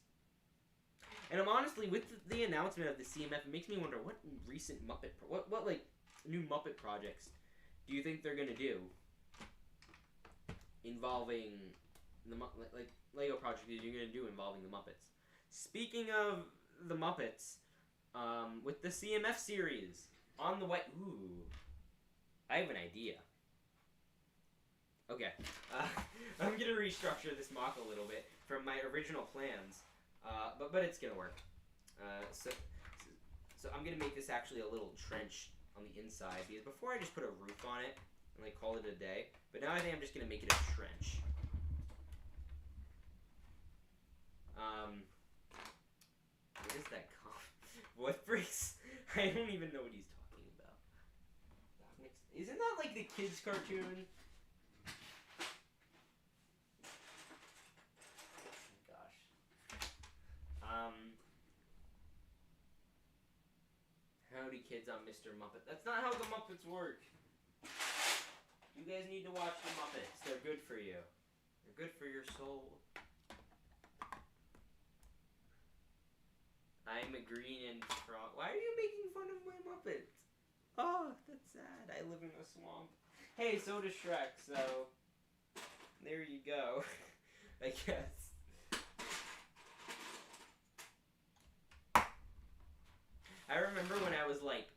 And I'm honestly, with the announcement of the CMF, it makes me wonder what recent Muppet... What like, new Muppet projects do you think they're going to do? Involving... like, Lego projects you're going to do involving the Muppets. Speaking of the Muppets... with the CMF series on the way. Ooh, I have an idea. Okay, I'm gonna read restructure this MOC a little bit from my original plans, but it's gonna work. So I'm gonna make this actually a little trench on the inside, because before I just put a roof on it and like call it a day, but now I think I'm just gonna make it a trench. What is that called? What Brix? I don't even know what he's talking about. Isn't that like the kids' cartoon? Oh my gosh. Howdy kids, I'm Mr. Muppet. That's not how the Muppets work. You guys need to watch the Muppets. They're good for you. They're good for your soul. I'm a green and frog. Why are you making fun of my Muppets? Oh, that's sad. I live in a swamp. Hey, so does Shrek, so there you go. I guess. I remember when I was like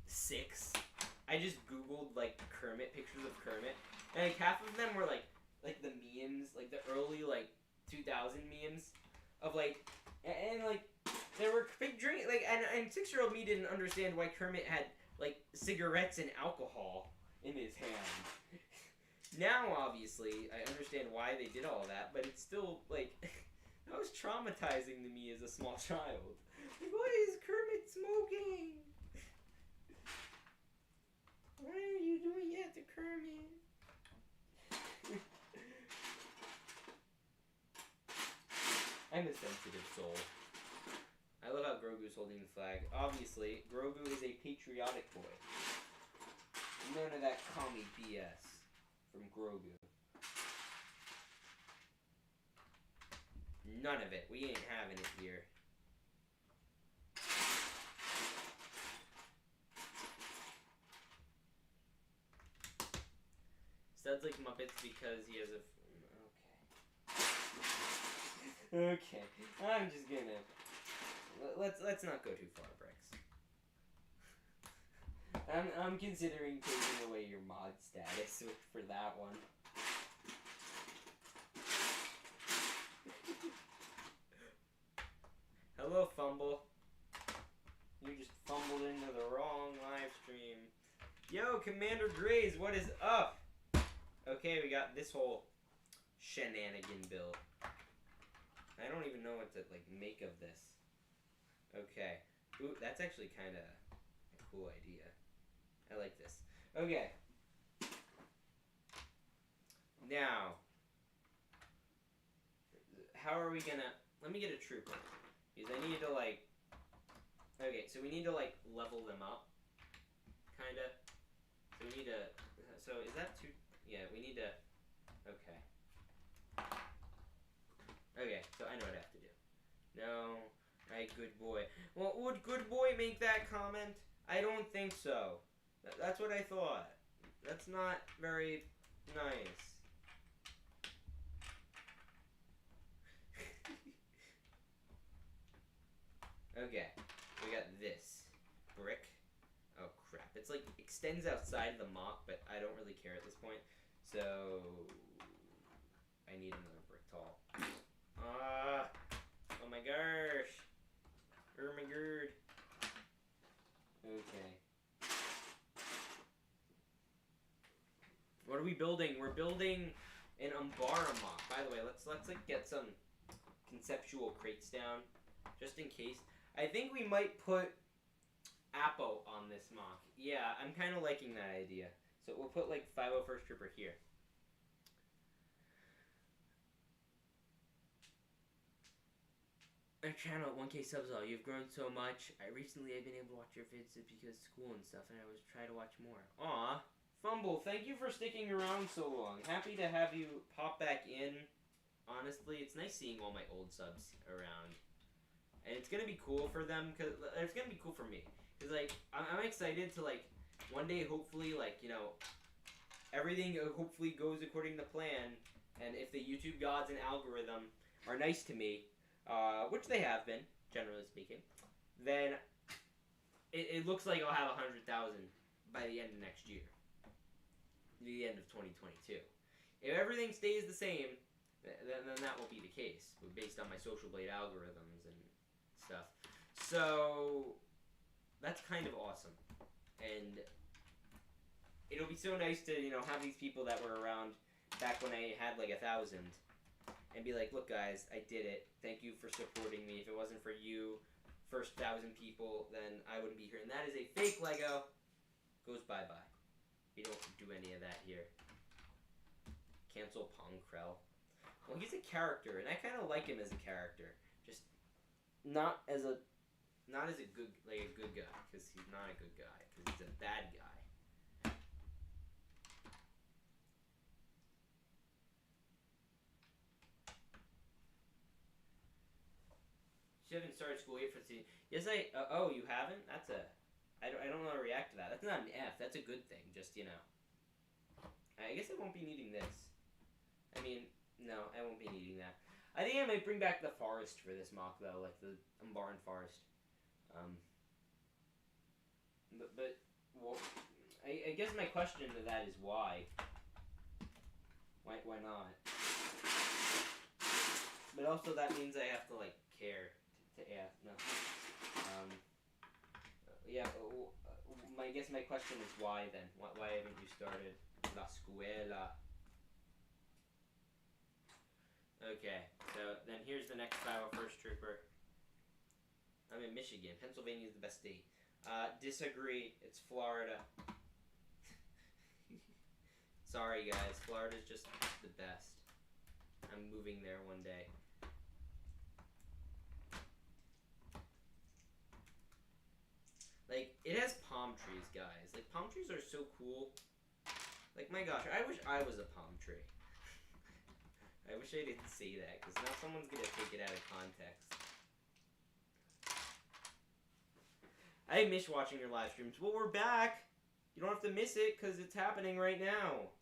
6, I just Googled like Kermit, pictures of Kermit, and like half of them were like the memes, like the early like 2000 memes of like, and like there were big drink, like, and 6-year-old me didn't understand why Kermit had like cigarettes and alcohol in his hand. Now obviously I understand why they did all that, but it's still like that was traumatizing to me as a small child. Like, what is Kermit smoking? Why are you doing that to Kermit? I'm a sensitive soul. I love how Grogu's holding the flag. Obviously, Grogu is a patriotic boy. None of that commie BS from Grogu. None of it. We ain't having it here. Sounds like Muppets because he has a... Okay. Okay. I'm just gonna... Let's not go too far, Brix. I'm considering taking away your mod status for that one. Hello, Fumble. You just fumbled into the wrong live stream. Yo, Commander Grays, what is up? Okay, we got this whole shenanigan build. I don't even know what to like make of this. Okay. Ooh, that's actually kind of a cool idea. I like this. Okay. Now, how are we gonna... Let me get a trooper. Because I need to, like... Okay, so we need to, like, level them up. Kinda. So we need to... So is that too... Yeah, we need to... Okay. Okay, so I know what I have to do. No... Right, good boy. Well, would good boy make that comment? I don't think so. That's what I thought. That's not very nice. Okay, we got this. Brick. Oh, crap. It's like, extends outside the MOC, but I don't really care at this point. So, I need another brick tall. Oh my gosh. Oh my god. Okay. What are we building? We're building an Umbara MOC. By the way, let's like get some conceptual crates down, just in case. I think we might put Apo on this MOC. Yeah, I'm kind of liking that idea. So we'll put like 501st Trooper here. Our channel at 1K subs all. You've grown so much. Recently I've been able to watch your vids because of school and stuff, and I was trying to watch more. Aw. Fumble, thank you for sticking around so long. Happy to have you pop back in. Honestly, it's nice seeing all my old subs around. And it's gonna be cool for them, cause it's gonna be cool for me. Cause like, I'm excited to like, one day hopefully like, you know, everything hopefully goes according to plan. And if the YouTube gods and algorithm are nice to me, which they have been, generally speaking, then it looks like I'll have 100,000 by the end of next year. The end of 2022. If everything stays the same, then that will be the case, based on my Social Blade algorithms and stuff. So that's kind of awesome, and it'll be so nice to have these people that were around back when I had like 1,000, and be like, look guys, I did it. Thank you for supporting me. If it wasn't for you, first 1,000 people, then I wouldn't be here. And that is a fake Lego. Goes bye-bye. We don't do any of that here. Cancel Pongkrell. Well, he's a character, and I kind of like him as a character. Just not as a good guy, because he's not a good guy, because he's a bad guy. You haven't started school yet for the season. Yes, oh, you haven't? That's a... I don't know how to react to that. That's not an F. That's a good thing. Just, I guess I won't be needing this. I mean, no, I won't be needing that. I think I might bring back the forest for this mock, though. Like, the Umbara forest. But well, I guess my question to that is why? Why not? But also that means I have to, like, care. Yeah, no. Yeah, I guess my question is why then? Why haven't you started La Escuela? Okay, so then here's the next 501st Trooper. I'm in Michigan. Pennsylvania is the best state. Disagree. It's Florida. Sorry guys, Florida's just the best. I'm moving there one day. Like, it has palm trees, guys. Like, palm trees are so cool. Like, my gosh, I wish I was a palm tree. I wish I didn't say that, because now someone's gonna take it out of context. I miss watching your live streams. Well, we're back. You don't have to miss it, because it's happening right now.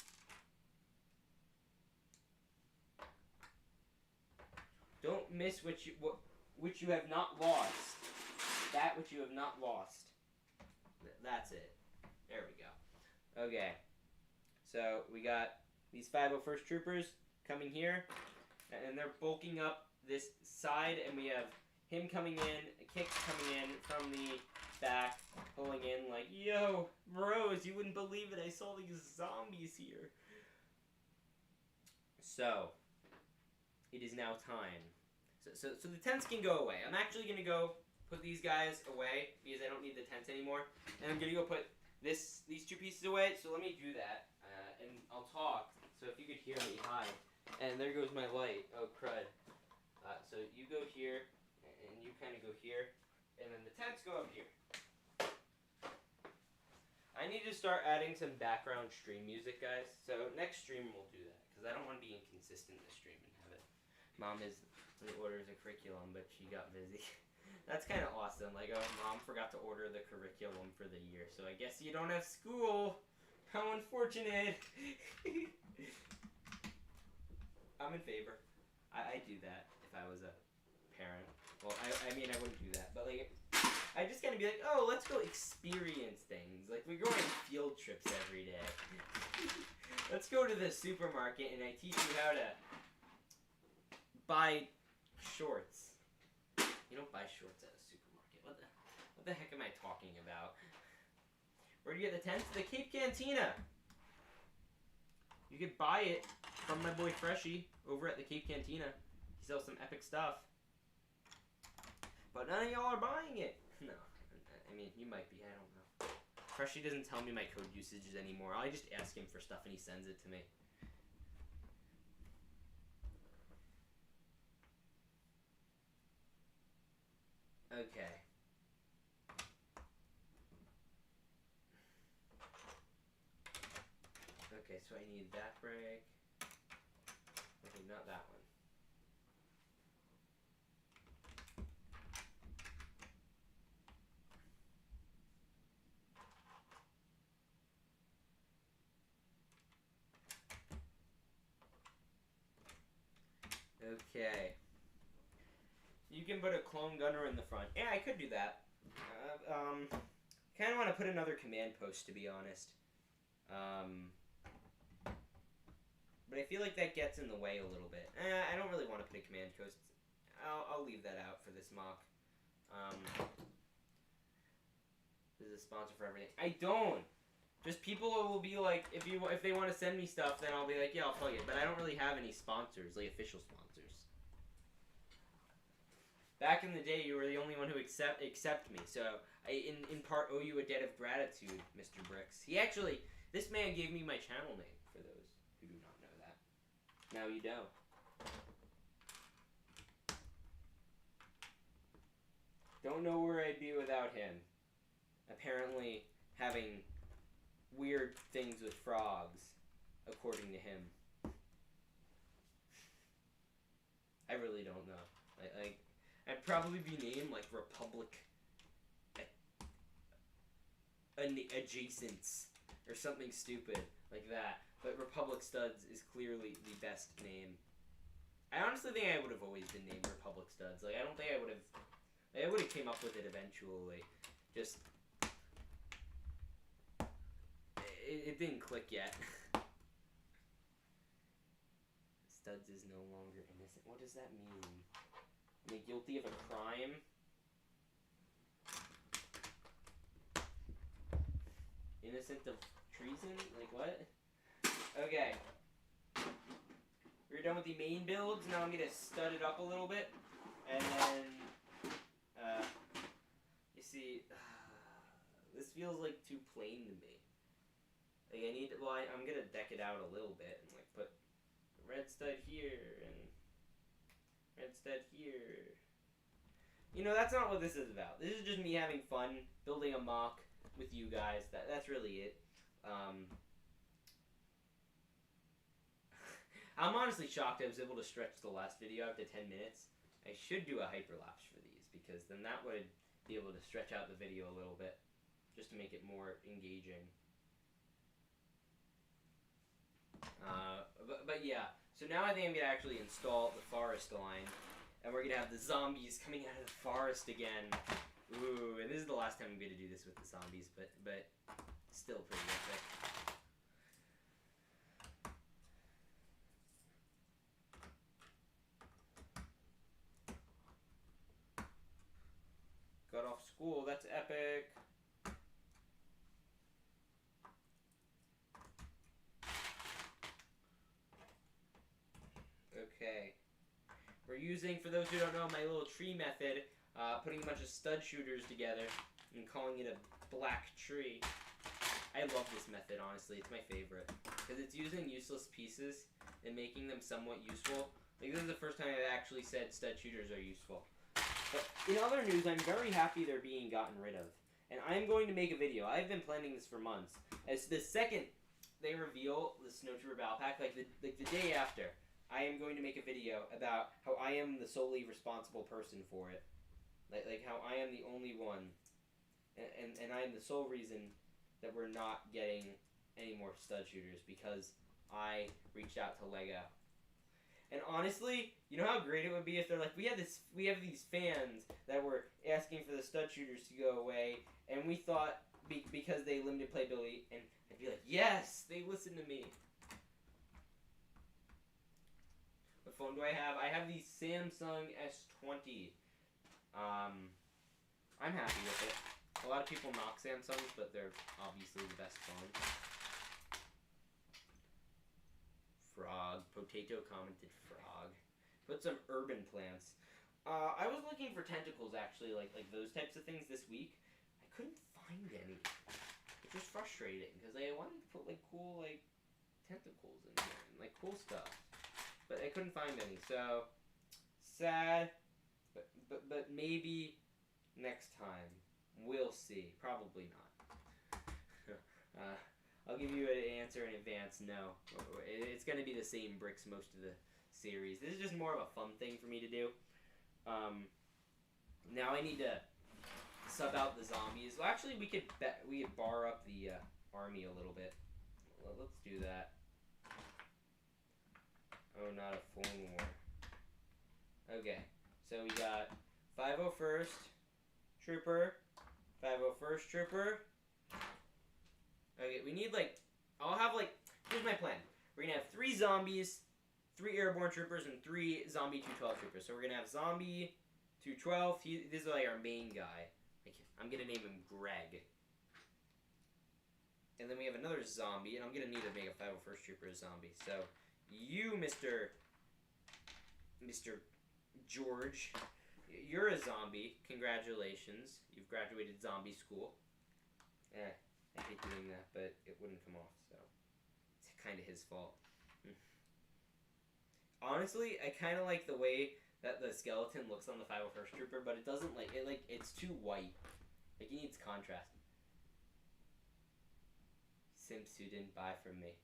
Don't miss which you have not lost. That which you have not lost. That's it. There we go. Okay. So, we got these 501st Troopers coming here. And they're bulking up this side. And we have him coming in, Kicks coming in from the back, pulling in like, yo, bros, you wouldn't believe it. I saw these zombies here. So, it is now time. So the tents can go away. I'm actually going to go put these guys away because I don't need the tents anymore. And I'm going to go put these two pieces away. So let me do that. And I'll talk. So if you could hear me, hi. And there goes my light. Oh, crud. So you go here, and you kind of go here. And then the tents go up here. I need to start adding some background stream music, guys. So next stream we'll do that. Because I don't want to be inconsistent this stream and have it. Mom orders a curriculum, but she got busy. That's kind of awesome. Like, oh, Mom forgot to order the curriculum for the year, so I guess you don't have school. How unfortunate. I'm in favor. I'd do that if I was a parent. Well, I mean, I wouldn't do that, but, like, I just gotta be like, oh, let's go experience things. Like, we go on field trips every day. Let's go to the supermarket, and I teach you how to buy shorts. You don't buy shorts at a supermarket. What the heck am I talking about? Where do you get the tents? The Cape Cantina. You could buy it from my boy Freshie over at the Cape Cantina. He sells some epic stuff. But none of y'all are buying it. No. I mean, you might be. I don't know. Freshie doesn't tell me my code usages anymore. I just ask him for stuff and he sends it to me. Okay. Okay, so I need that break. Okay, not that one. Okay. You can put a clone gunner in the front. Yeah, I could do that. Kind of want to put another command post, to be honest. but I feel like that gets in the way a little bit. I don't really want to put a command coast. I'll leave that out for this mock. This is a sponsor for everything. I don't. Just people will be like, if they want to send me stuff, then I'll be like, yeah, I'll plug it. But I don't really have any sponsors, like official sponsors. Back in the day, you were the only one who accept me. So I, in part, owe you a debt of gratitude, Mr. Brix. This man gave me my channel name. For those who do not know that, now you know. Don't know where I'd be without him. Apparently, having weird things with frogs, according to him. I really don't know. I'd probably be named like Republic Adjacents or something stupid like that. But Republic Studs is clearly the best name. I honestly think I would have always been named Republic Studs. Like I don't think I would have. I would have came up with it eventually. Just it didn't click yet. Studs is no longer innocent. What does that mean? Made guilty of a crime? Innocent of treason? Like what? Okay. We're done with the main builds. Now I'm gonna stud it up a little bit. And then you see, this feels like too plain to me. Like I need, I'm gonna deck it out a little bit and like put red stud here and red stud here. You know, that's not what this is about. This is just me having fun building a mock with you guys. That's really it. I'm honestly shocked I was able to stretch the last video out to 10 minutes. I should do a hyperlapse for these because then that would be able to stretch out the video a little bit just to make it more engaging. But yeah, so now I think I'm going to actually install the forest line, and we're going to have the zombies coming out of the forest again. Ooh, and this is the last time I'm going to do this with the zombies, but still pretty epic. Got off school, that's epic. Okay. We're using, for those who don't know, my little tree method, putting a bunch of stud shooters together and calling it a black tree. I love this method, honestly. It's my favorite. Because it's using useless pieces and making them somewhat useful. Like, this is the first time I've actually said stud shooters are useful. But in other news, I'm very happy they're being gotten rid of. And I'm going to make a video. I've been planning this for months. As the second they reveal the Snow Trooper Battle Pack, like the day after, I am going to make a video about how I am the solely responsible person for it. Like how I am the only one. And I am the sole reason that we're not getting any more stud shooters because I reached out to LEGO. And honestly, you know how great it would be if they're like, we have these fans that were asking for the stud shooters to go away, and we thought because they limited playability, and I'd be like, yes, they listen to me. What phone do I have? I have the Samsung S20. I'm happy with it. A lot of people knock Samsungs, but they're obviously the best phone. Frog. Potato commented frog. Put some urban plants. I was looking for tentacles, actually, like those types of things this week. I couldn't find any. Which was frustrating, because I wanted to put, like, cool, like, tentacles in there, and, like, cool stuff. But I couldn't find any, so sad. But maybe next time. We'll see. Probably not. I'll give you an answer in advance. No. It's going to be the same bricks most of the series. This is just more of a fun thing for me to do. Now I need to sub out the zombies. Well, actually, we could bar up the army a little bit. Let's do that. Oh, not a phone war. Okay. So we got 501st Trooper, 501st Trooper. Okay, we need, like, I'll have, like, here's my plan. we're going to have 3 zombies, 3 airborne troopers, and 3 zombie 212 troopers. So we're going to have zombie 212. This is like our main guy. I'm going to name him Greg. And then we have another zombie, and I'm going to need to make a 501st trooper a zombie. So you, Mr. George, you're a zombie. Congratulations. You've graduated zombie school. I hate doing that, but it wouldn't come off, so it's kind of his fault. Honestly, I kind of like the way that the skeleton looks on the 501st Trooper, but it doesn't it's too white. Like, he needs contrast. Simps who didn't buy from me.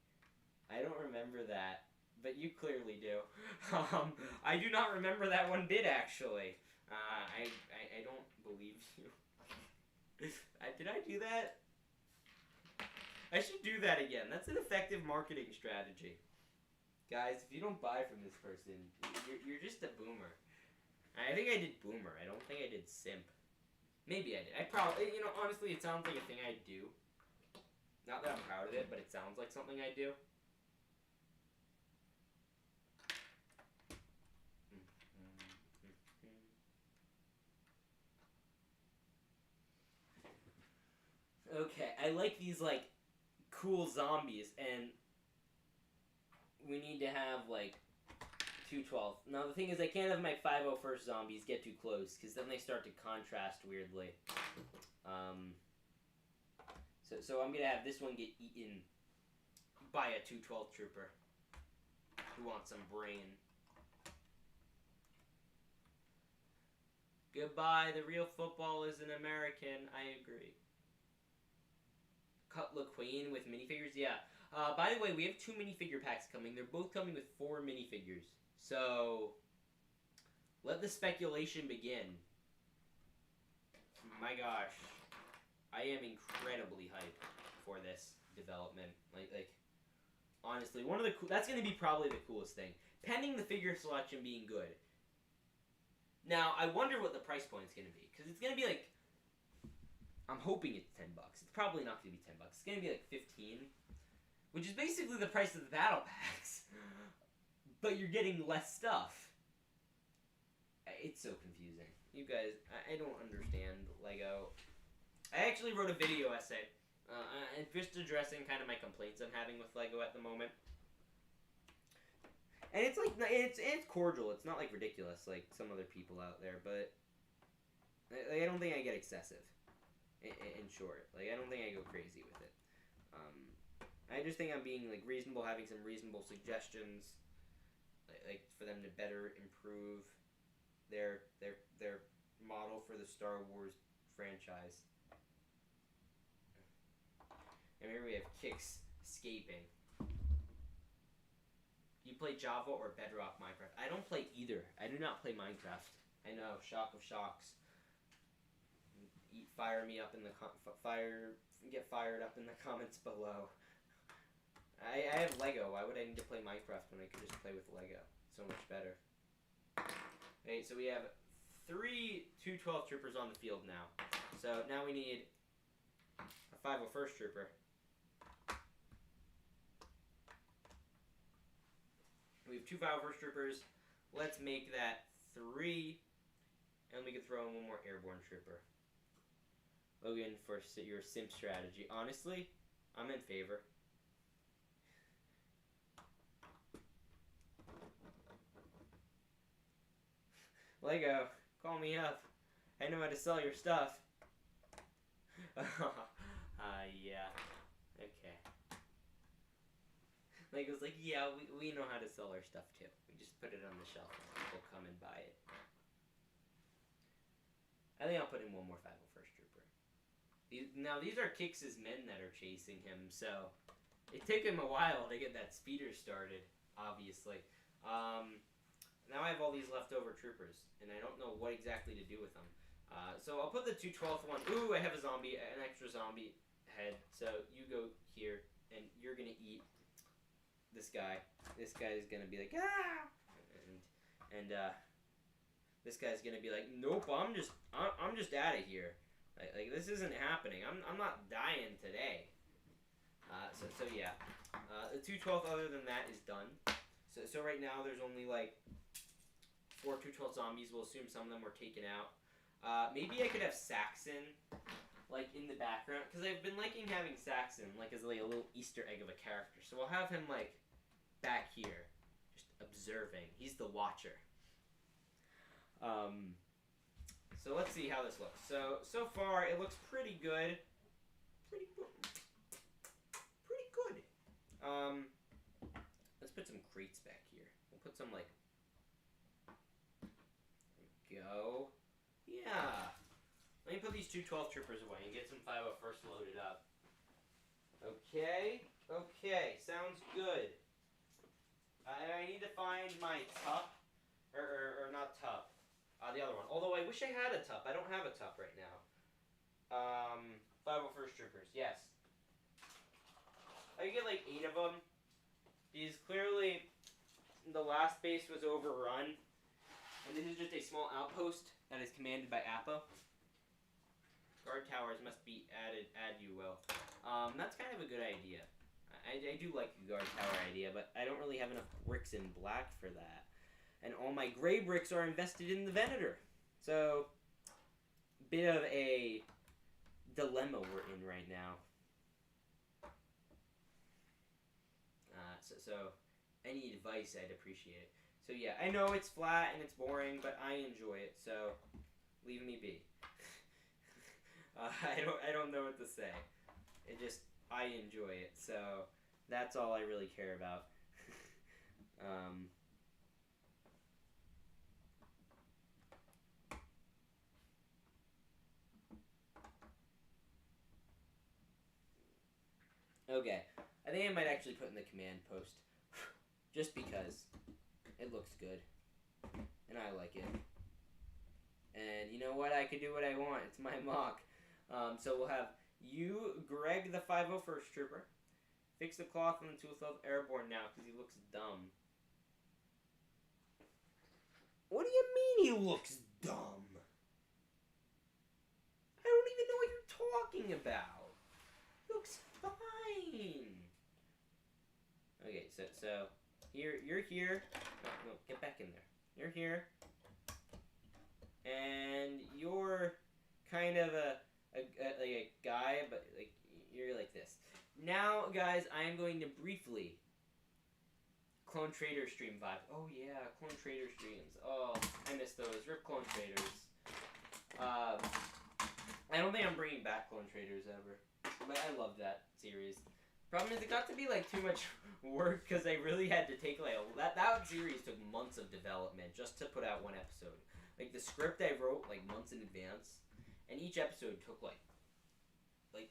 I don't remember that, but you clearly do. I do not remember that one bit, actually. I don't believe you. Did I do that? I should do that again. That's an effective marketing strategy. Guys, if you don't buy from this person, you're just a boomer. I think I did boomer. I don't think I did simp. Maybe I did. I probably, honestly, it sounds like a thing I do. Not that I'm proud of it, but it sounds like something I do. Okay, I like these, cool zombies, and we need to have, 212. Now, the thing is, I can't have my 501st zombies get too close, because then they start to contrast weirdly. So I'm going to have this one get eaten by a 212 trooper who wants some brain. Goodbye, the real football is an American. I agree. Cutler Queen with minifigures? Yeah. By the way, we have 2 minifigure packs coming. They're both coming with 4 minifigures. So, let the speculation begin. My gosh. I am incredibly hyped for this development. Honestly, that's going to be probably the coolest thing. Pending the figure selection being good. Now, I wonder what the price point is going to be. Because it's going to be I'm hoping it's $10. It's probably not going to be $10. It's going to be 15, which is basically the price of the battle packs. But you're getting less stuff. It's so confusing. You guys, I don't understand Lego. I actually wrote a video essay, and just addressing kind of my complaints I'm having with Lego at the moment. And it's it's cordial. It's not ridiculous like some other people out there, but I don't think I get excessive. In short, I don't think I go crazy with it. I just think I'm being reasonable, having some reasonable suggestions, for them to better improve their model for the Star Wars franchise. And here we have Kix escaping. Do you play Java or Bedrock Minecraft? I don't play either. I do not play Minecraft. I know, shock of shocks. Fire me up in the get fired up in the comments below. I have Lego. Why would I need to play Minecraft when I could just play with Lego? So much better. Okay, so we have 3 212 troopers on the field now. So now we need a 501st trooper. We have 2 501st troopers. Let's make that 3, and we can throw in 1 more airborne trooper. Logan, for your simp strategy. Honestly, I'm in favor. Lego, call me up. I know how to sell your stuff. Yeah. Okay. Lego's yeah, we know how to sell our stuff too. We just put it on the shelf and people come and buy it. I think I'll put in 1 more 501st trooper. These are Kix's men that are chasing him, so it took him a while to get that speeder started, obviously. Now I have all these leftover troopers, and I don't know what exactly to do with them. So I'll put the 212th one. Ooh, I have a zombie, an extra zombie head. So you go here, and you're going to eat this guy. This guy is going to be ah! And this guy's going to be nope, I'm just out of here. This isn't happening. I'm not dying today. So yeah. The 2/12 other than that is done. So right now there's only like 4 2/12 zombies. We'll assume some of them were taken out. Maybe I could have Saxon like in the background, because I've been liking having Saxon like as like a little Easter egg of a character. So I'll have him like back here, just observing. He's the watcher. So let's see how this looks. So far it looks pretty good. Pretty good. Let's put some crates back here. We'll put some like. There we go. Yeah. Let me put these 212 troopers away and get some 501st loaded up. Okay. Sounds good. I need to find my tup, or not tup. The other one. Although I wish I had a tup. I don't have a tup right now. 501st troopers. Yes. I get like 8 of them. Because clearly the last base was overrun. And this is just a small outpost that is commanded by Apo. Guard towers must be added, you will. That's kind of a good idea. I do like the guard tower idea, but I don't really have enough bricks in black for that. And all my gray bricks are invested in the Venator. So, bit of a dilemma we're in right now. So any advice, I'd appreciate it. So yeah, I know it's flat and it's boring, but I enjoy it, so leave me be. I don't know what to say. I enjoy it, so that's all I really care about. Okay, I think I might actually put in the command post, just because it looks good, and I like it. And you know what? I can do what I want. It's my MOC. So we'll have you, Greg, the 501st Trooper. Fix the cloth on the 212 Airborne now, because he looks dumb. What do you mean he looks dumb? I don't even know what you're talking about. He looks fine. Okay, so you're here. No, get back in there. You're here. And you're kind of like a guy, but like you're like this. Now, guys, I am going to briefly Clone Trader stream vibes. Oh yeah, Clone Trader streams. Oh, I miss those. Rip Clone Traders. I don't think I'm bringing back Clone Traders ever, but I love that series. Problem is, it got to be like too much work because I really had to take like that series took months of development just to put out one episode. Like the script I wrote like months in advance, and each episode took like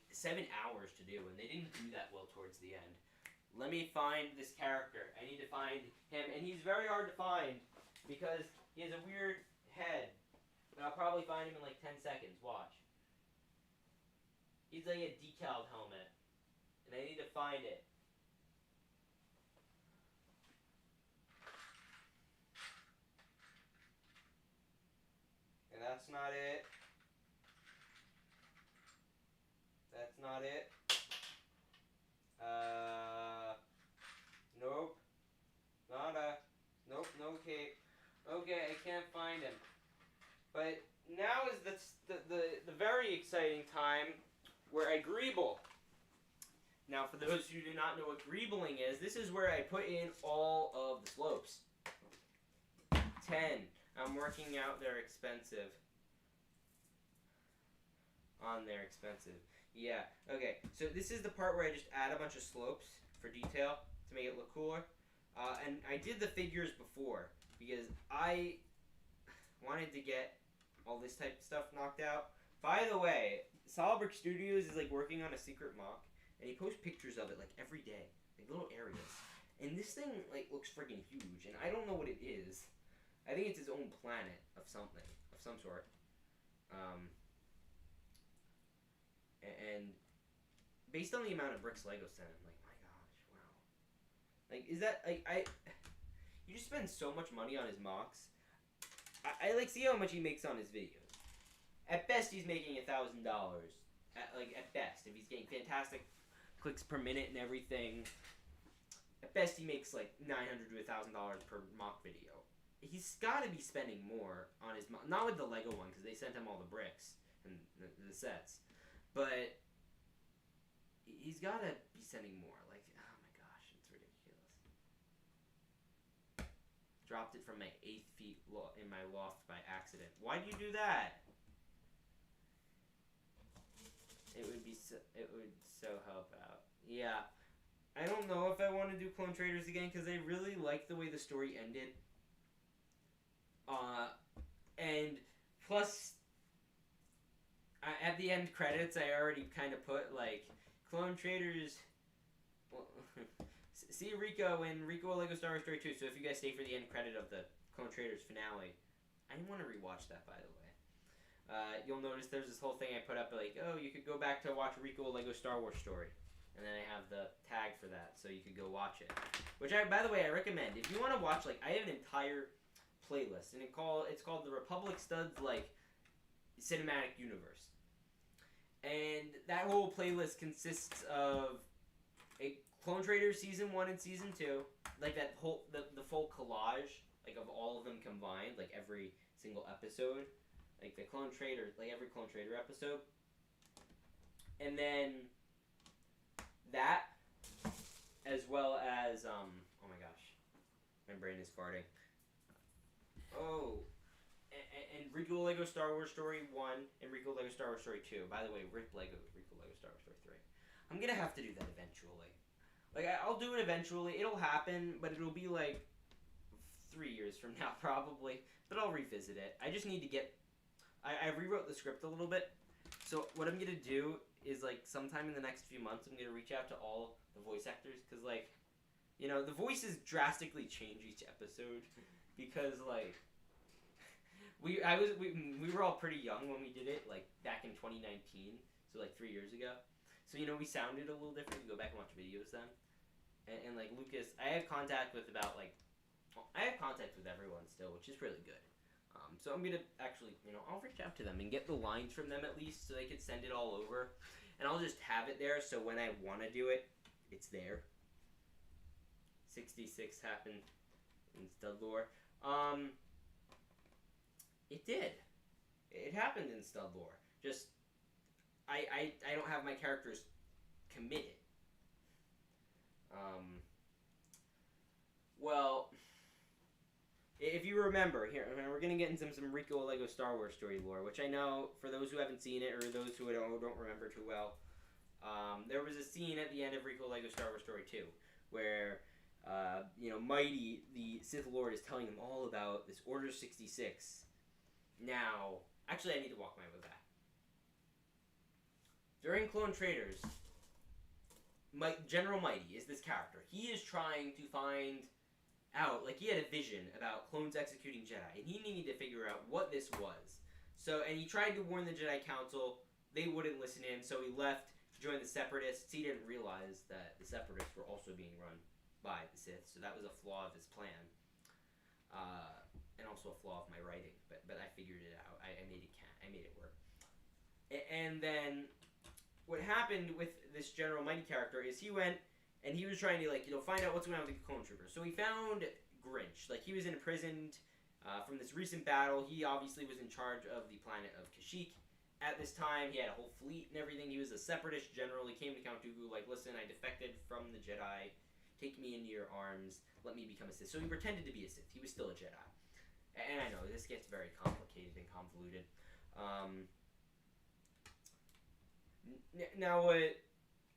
7 hours to do, and they didn't do that well towards the end. Let me find this character. I need to find him, and he's very hard to find because he has a weird head. But I'll probably find him in like 10 seconds. Watch. He's like a decaled helmet, and I need to find it. And that's not it. That's not it. Nope. Nada. Nope, no cape. Okay, I can't find him. But now is the very exciting time where I greeble. Now, for those who do not know what greebling is, this is where I put in all of the slopes. 10. I'm working out they're expensive. They're expensive. Yeah, okay. So this is the part where I just add a bunch of slopes for detail to make it look cooler. And I did the figures before because I wanted to get all this type of stuff knocked out. By the way, Brix Studios is like working on a secret MOC, and he posts pictures of it like every day, like little areas. And this thing like looks freaking huge, and I don't know what it is. I think it's his own planet of something, of some sort. And based on the amount of bricks Lego sent, I'm like, my gosh, wow. Like, is that like you just spend so much money on his MOCs. I like see how much he makes on his videos. At best, he's making $1,000. At best, if he's getting fantastic clicks per minute and everything, At best, he makes like $900 to $1,000 per MOC video. He's got to be spending more on his not with the Lego one because they sent him all the bricks and the sets, but he's got to be sending more. Like, oh my gosh, it's ridiculous. Dropped it from my 8th feet in my loft by accident. Why'd you do that? It would so help out. Yeah. I don't know if I want to do Clone Traders again because I really like the way the story ended. And plus, at the end credits, I already kind of put like Clone Traders. Well, see Rico in Rico Lego Star Wars Story 2. So if you guys stay for the end credit of the Clone Traders finale, I didn't want to rewatch that, by the way. You'll notice there's this whole thing I put up like, oh, you could go back to watch Rico Lego Star Wars Story. And then I have the tag for that, so you could go watch it. Which, by the way, I recommend. If you want to watch, like, I have an entire playlist, and it's called the Republic Studs, like, Cinematic Universe. And that whole playlist consists of a Clone Traders Season 1 and Season 2, like that whole, the full collage, like, of all of them combined, like, every single episode. Like, the Clone Trader, like, every Clone Trader episode. And then that, as well as, oh my gosh, my brain is farting. Oh, and Rico Lego Star Wars Story 1 and Rico Lego Star Wars Story 2. By the way, Rico Lego Star Wars Story 3. I'm gonna have to do that eventually. Like, I'll do it eventually. It'll happen, but it'll be like 3 years from now, probably. But I'll revisit it. I just need to get, I rewrote the script a little bit. So what I'm gonna do is, like, sometime in the next few months, I'm gonna reach out to all the voice actors, because, like, you know, the voices drastically change each episode, because, like, we were all pretty young when we did it, like, back in 2019, so, like, 3 years ago. So, you know, we sounded a little different. You go back and watch videos then. And like, Lucas, I have contact with everyone still, which is really good. So I'm gonna actually, you know, I'll reach out to them and get the lines from them at least, so they could send it all over, and I'll just have it there, so when I want to do it, it's there. 66 happened in Stud Lore. It did. It happened in Stud Lore. Just, I don't have my characters committed. Well, if you remember, here, we're going to get into some Rico Lego Star Wars Story lore, which I know, for those who haven't seen it, or those who don't remember too well, there was a scene at the end of Rico Lego Star Wars Story 2, where, you know, Mighty, the Sith Lord, is telling them all about this Order 66. Now, actually, I need to walk my way back. During Clone Traders, General Mighty is this character. He is trying to find out, like, he had a vision about clones executing Jedi, and he needed to figure out what this was. So, and he tried to warn the Jedi Council. They wouldn't listen to him, so he left to join the Separatists. He didn't realize that the Separatists were also being run by the Sith, so that was a flaw of his plan. And also a flaw of my writing, but I figured it out. I made it work. And then what happened with this General Mighty character is he went and he was trying to, like, you know, find out what's going on with the clone troopers. So he found Grinch. Like, he was imprisoned from this recent battle. He obviously was in charge of the planet of Kashyyyk. At this time, he had a whole fleet and everything. He was a separatist general. He came to Count Dooku, like, listen, I defected from the Jedi. Take me into your arms. Let me become a Sith. So he pretended to be a Sith. He was still a Jedi. And I know, this gets very complicated and convoluted. Now, what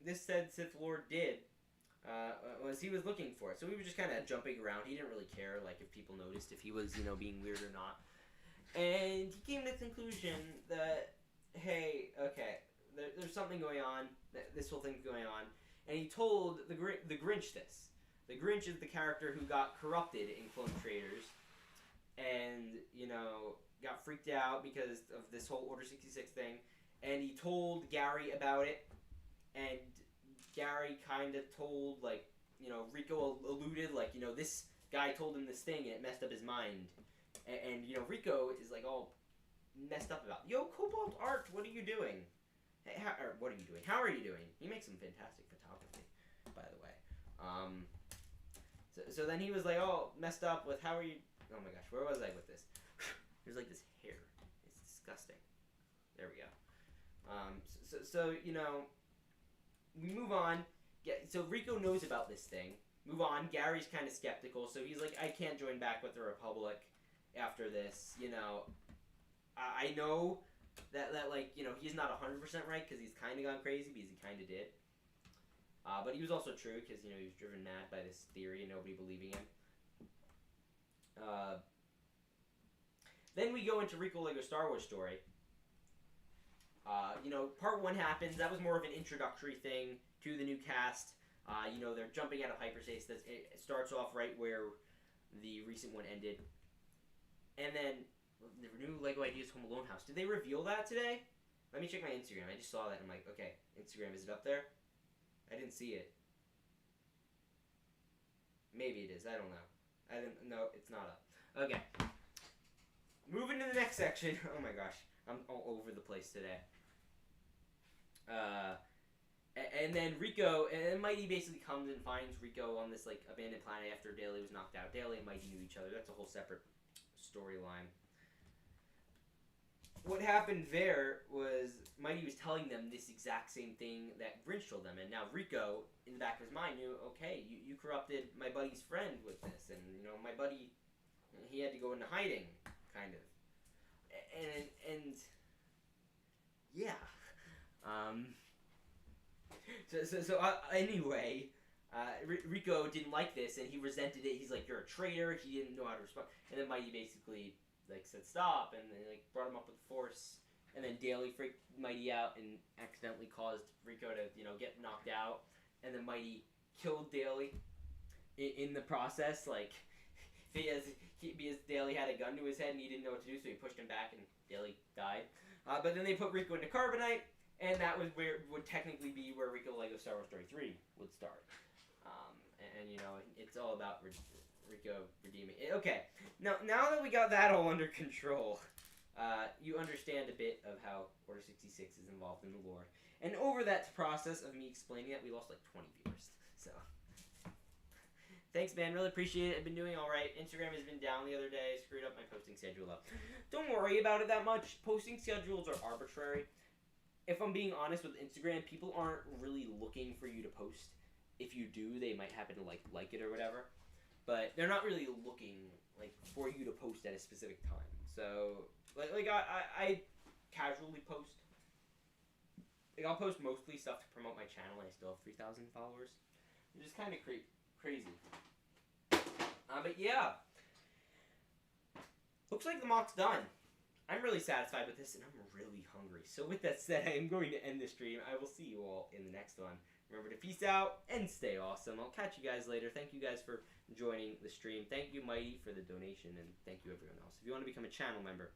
this said Sith Lord did was he was looking for it. So he was just kind of jumping around. He didn't really care, like, if people noticed if he was, you know, being weird or not. And he came to the conclusion that, hey, okay, there's something going on. This whole thing's going on. And he told the Grinch this. The Grinch is the character who got corrupted in Clone Traders. And, you know, got freaked out because of this whole Order 66 thing. And he told Gary about it. And Gary kind of told, like, you know, Rico alluded, like, you know, this guy told him this thing and it messed up his mind. And you know, Rico is, like, all messed up about, yo, Cobalt Art, what are you doing? Hey, what are you doing? How are you doing? He makes some fantastic photography, by the way. So then he was like, oh, messed up with how are you? Oh my gosh, where was I with this? There's like this hair. It's disgusting. There we go. So you know, we move on. So Rico knows about this thing. Move on. Gary's kind of skeptical, so he's like, I can't join back with the Republic after this. You know, I know that like, you know, he's not 100% right because he's kind of gone crazy because he kind of did. But he was also true because, you know, he was driven mad by this theory and nobody believing him. Then we go into Rico Lego Star Wars story. You know, part 1 happens. That was more of an introductory thing to the new cast. You know, they're jumping out of hyperspace. It starts off right where the recent one ended. And then the new Lego Ideas Home Alone house. Did they reveal that today? Let me check my Instagram. I just saw that. I'm like, okay, Instagram, is it up there? I didn't see it. Maybe it is. I don't know. No, it's not up. Okay. Moving to the next section. Oh my gosh. I'm all over the place today. And then Rico, and Mighty basically comes and finds Rico on this like abandoned planet after Daly was knocked out. Daly and Mighty knew each other. That's a whole separate storyline. What happened there was Mighty was telling them this exact same thing that Grinch told them, and now Rico, in the back of his mind, knew, okay, you corrupted my buddy's friend with this, and, you know, my buddy, he had to go into hiding, kind of. And yeah. Anyway, Rico didn't like this, and he resented it. He's like, you're a traitor. He didn't know how to respond. And then Mighty basically like said stop, and then like brought him up with the Force. And then Daly freaked Mighty out and accidentally caused Rico to, you know, get knocked out. And then Mighty killed Daly in the process. Like, because Daly had a gun to his head and he didn't know what to do, so he pushed him back and Daly died. But then they put Rico into Carbonite, and that was where would technically be where Rico Lego Star Wars Story 3 would start. And you know, it's all about Rico redeeming. Okay, now that we got that all under control, you understand a bit of how Order 66 is involved in the lore. And over that process of me explaining it, we lost like 20 viewers. So, thanks, man. Really appreciate it. I've been doing all right. Instagram has been down the other day. Screwed up my posting schedule up. Don't worry about it that much. Posting schedules are arbitrary. If I'm being honest with Instagram, people aren't really looking for you to post. If you do, they might happen to like it or whatever. But they're not really looking like for you to post at a specific time. So I casually post. Like, I'll post mostly stuff to promote my channel, and I still have 3,000 followers. It's just kind of crazy. But yeah. Looks like the MOC's done. I'm really satisfied with this, and I'm really hungry. So with that said, I am going to end this stream. I will see you all in the next one. Remember to peace out and stay awesome. I'll catch you guys later. Thank you guys for joining the stream. Thank you, Mighty, for the donation, and thank you, everyone else. If you want to become a channel member,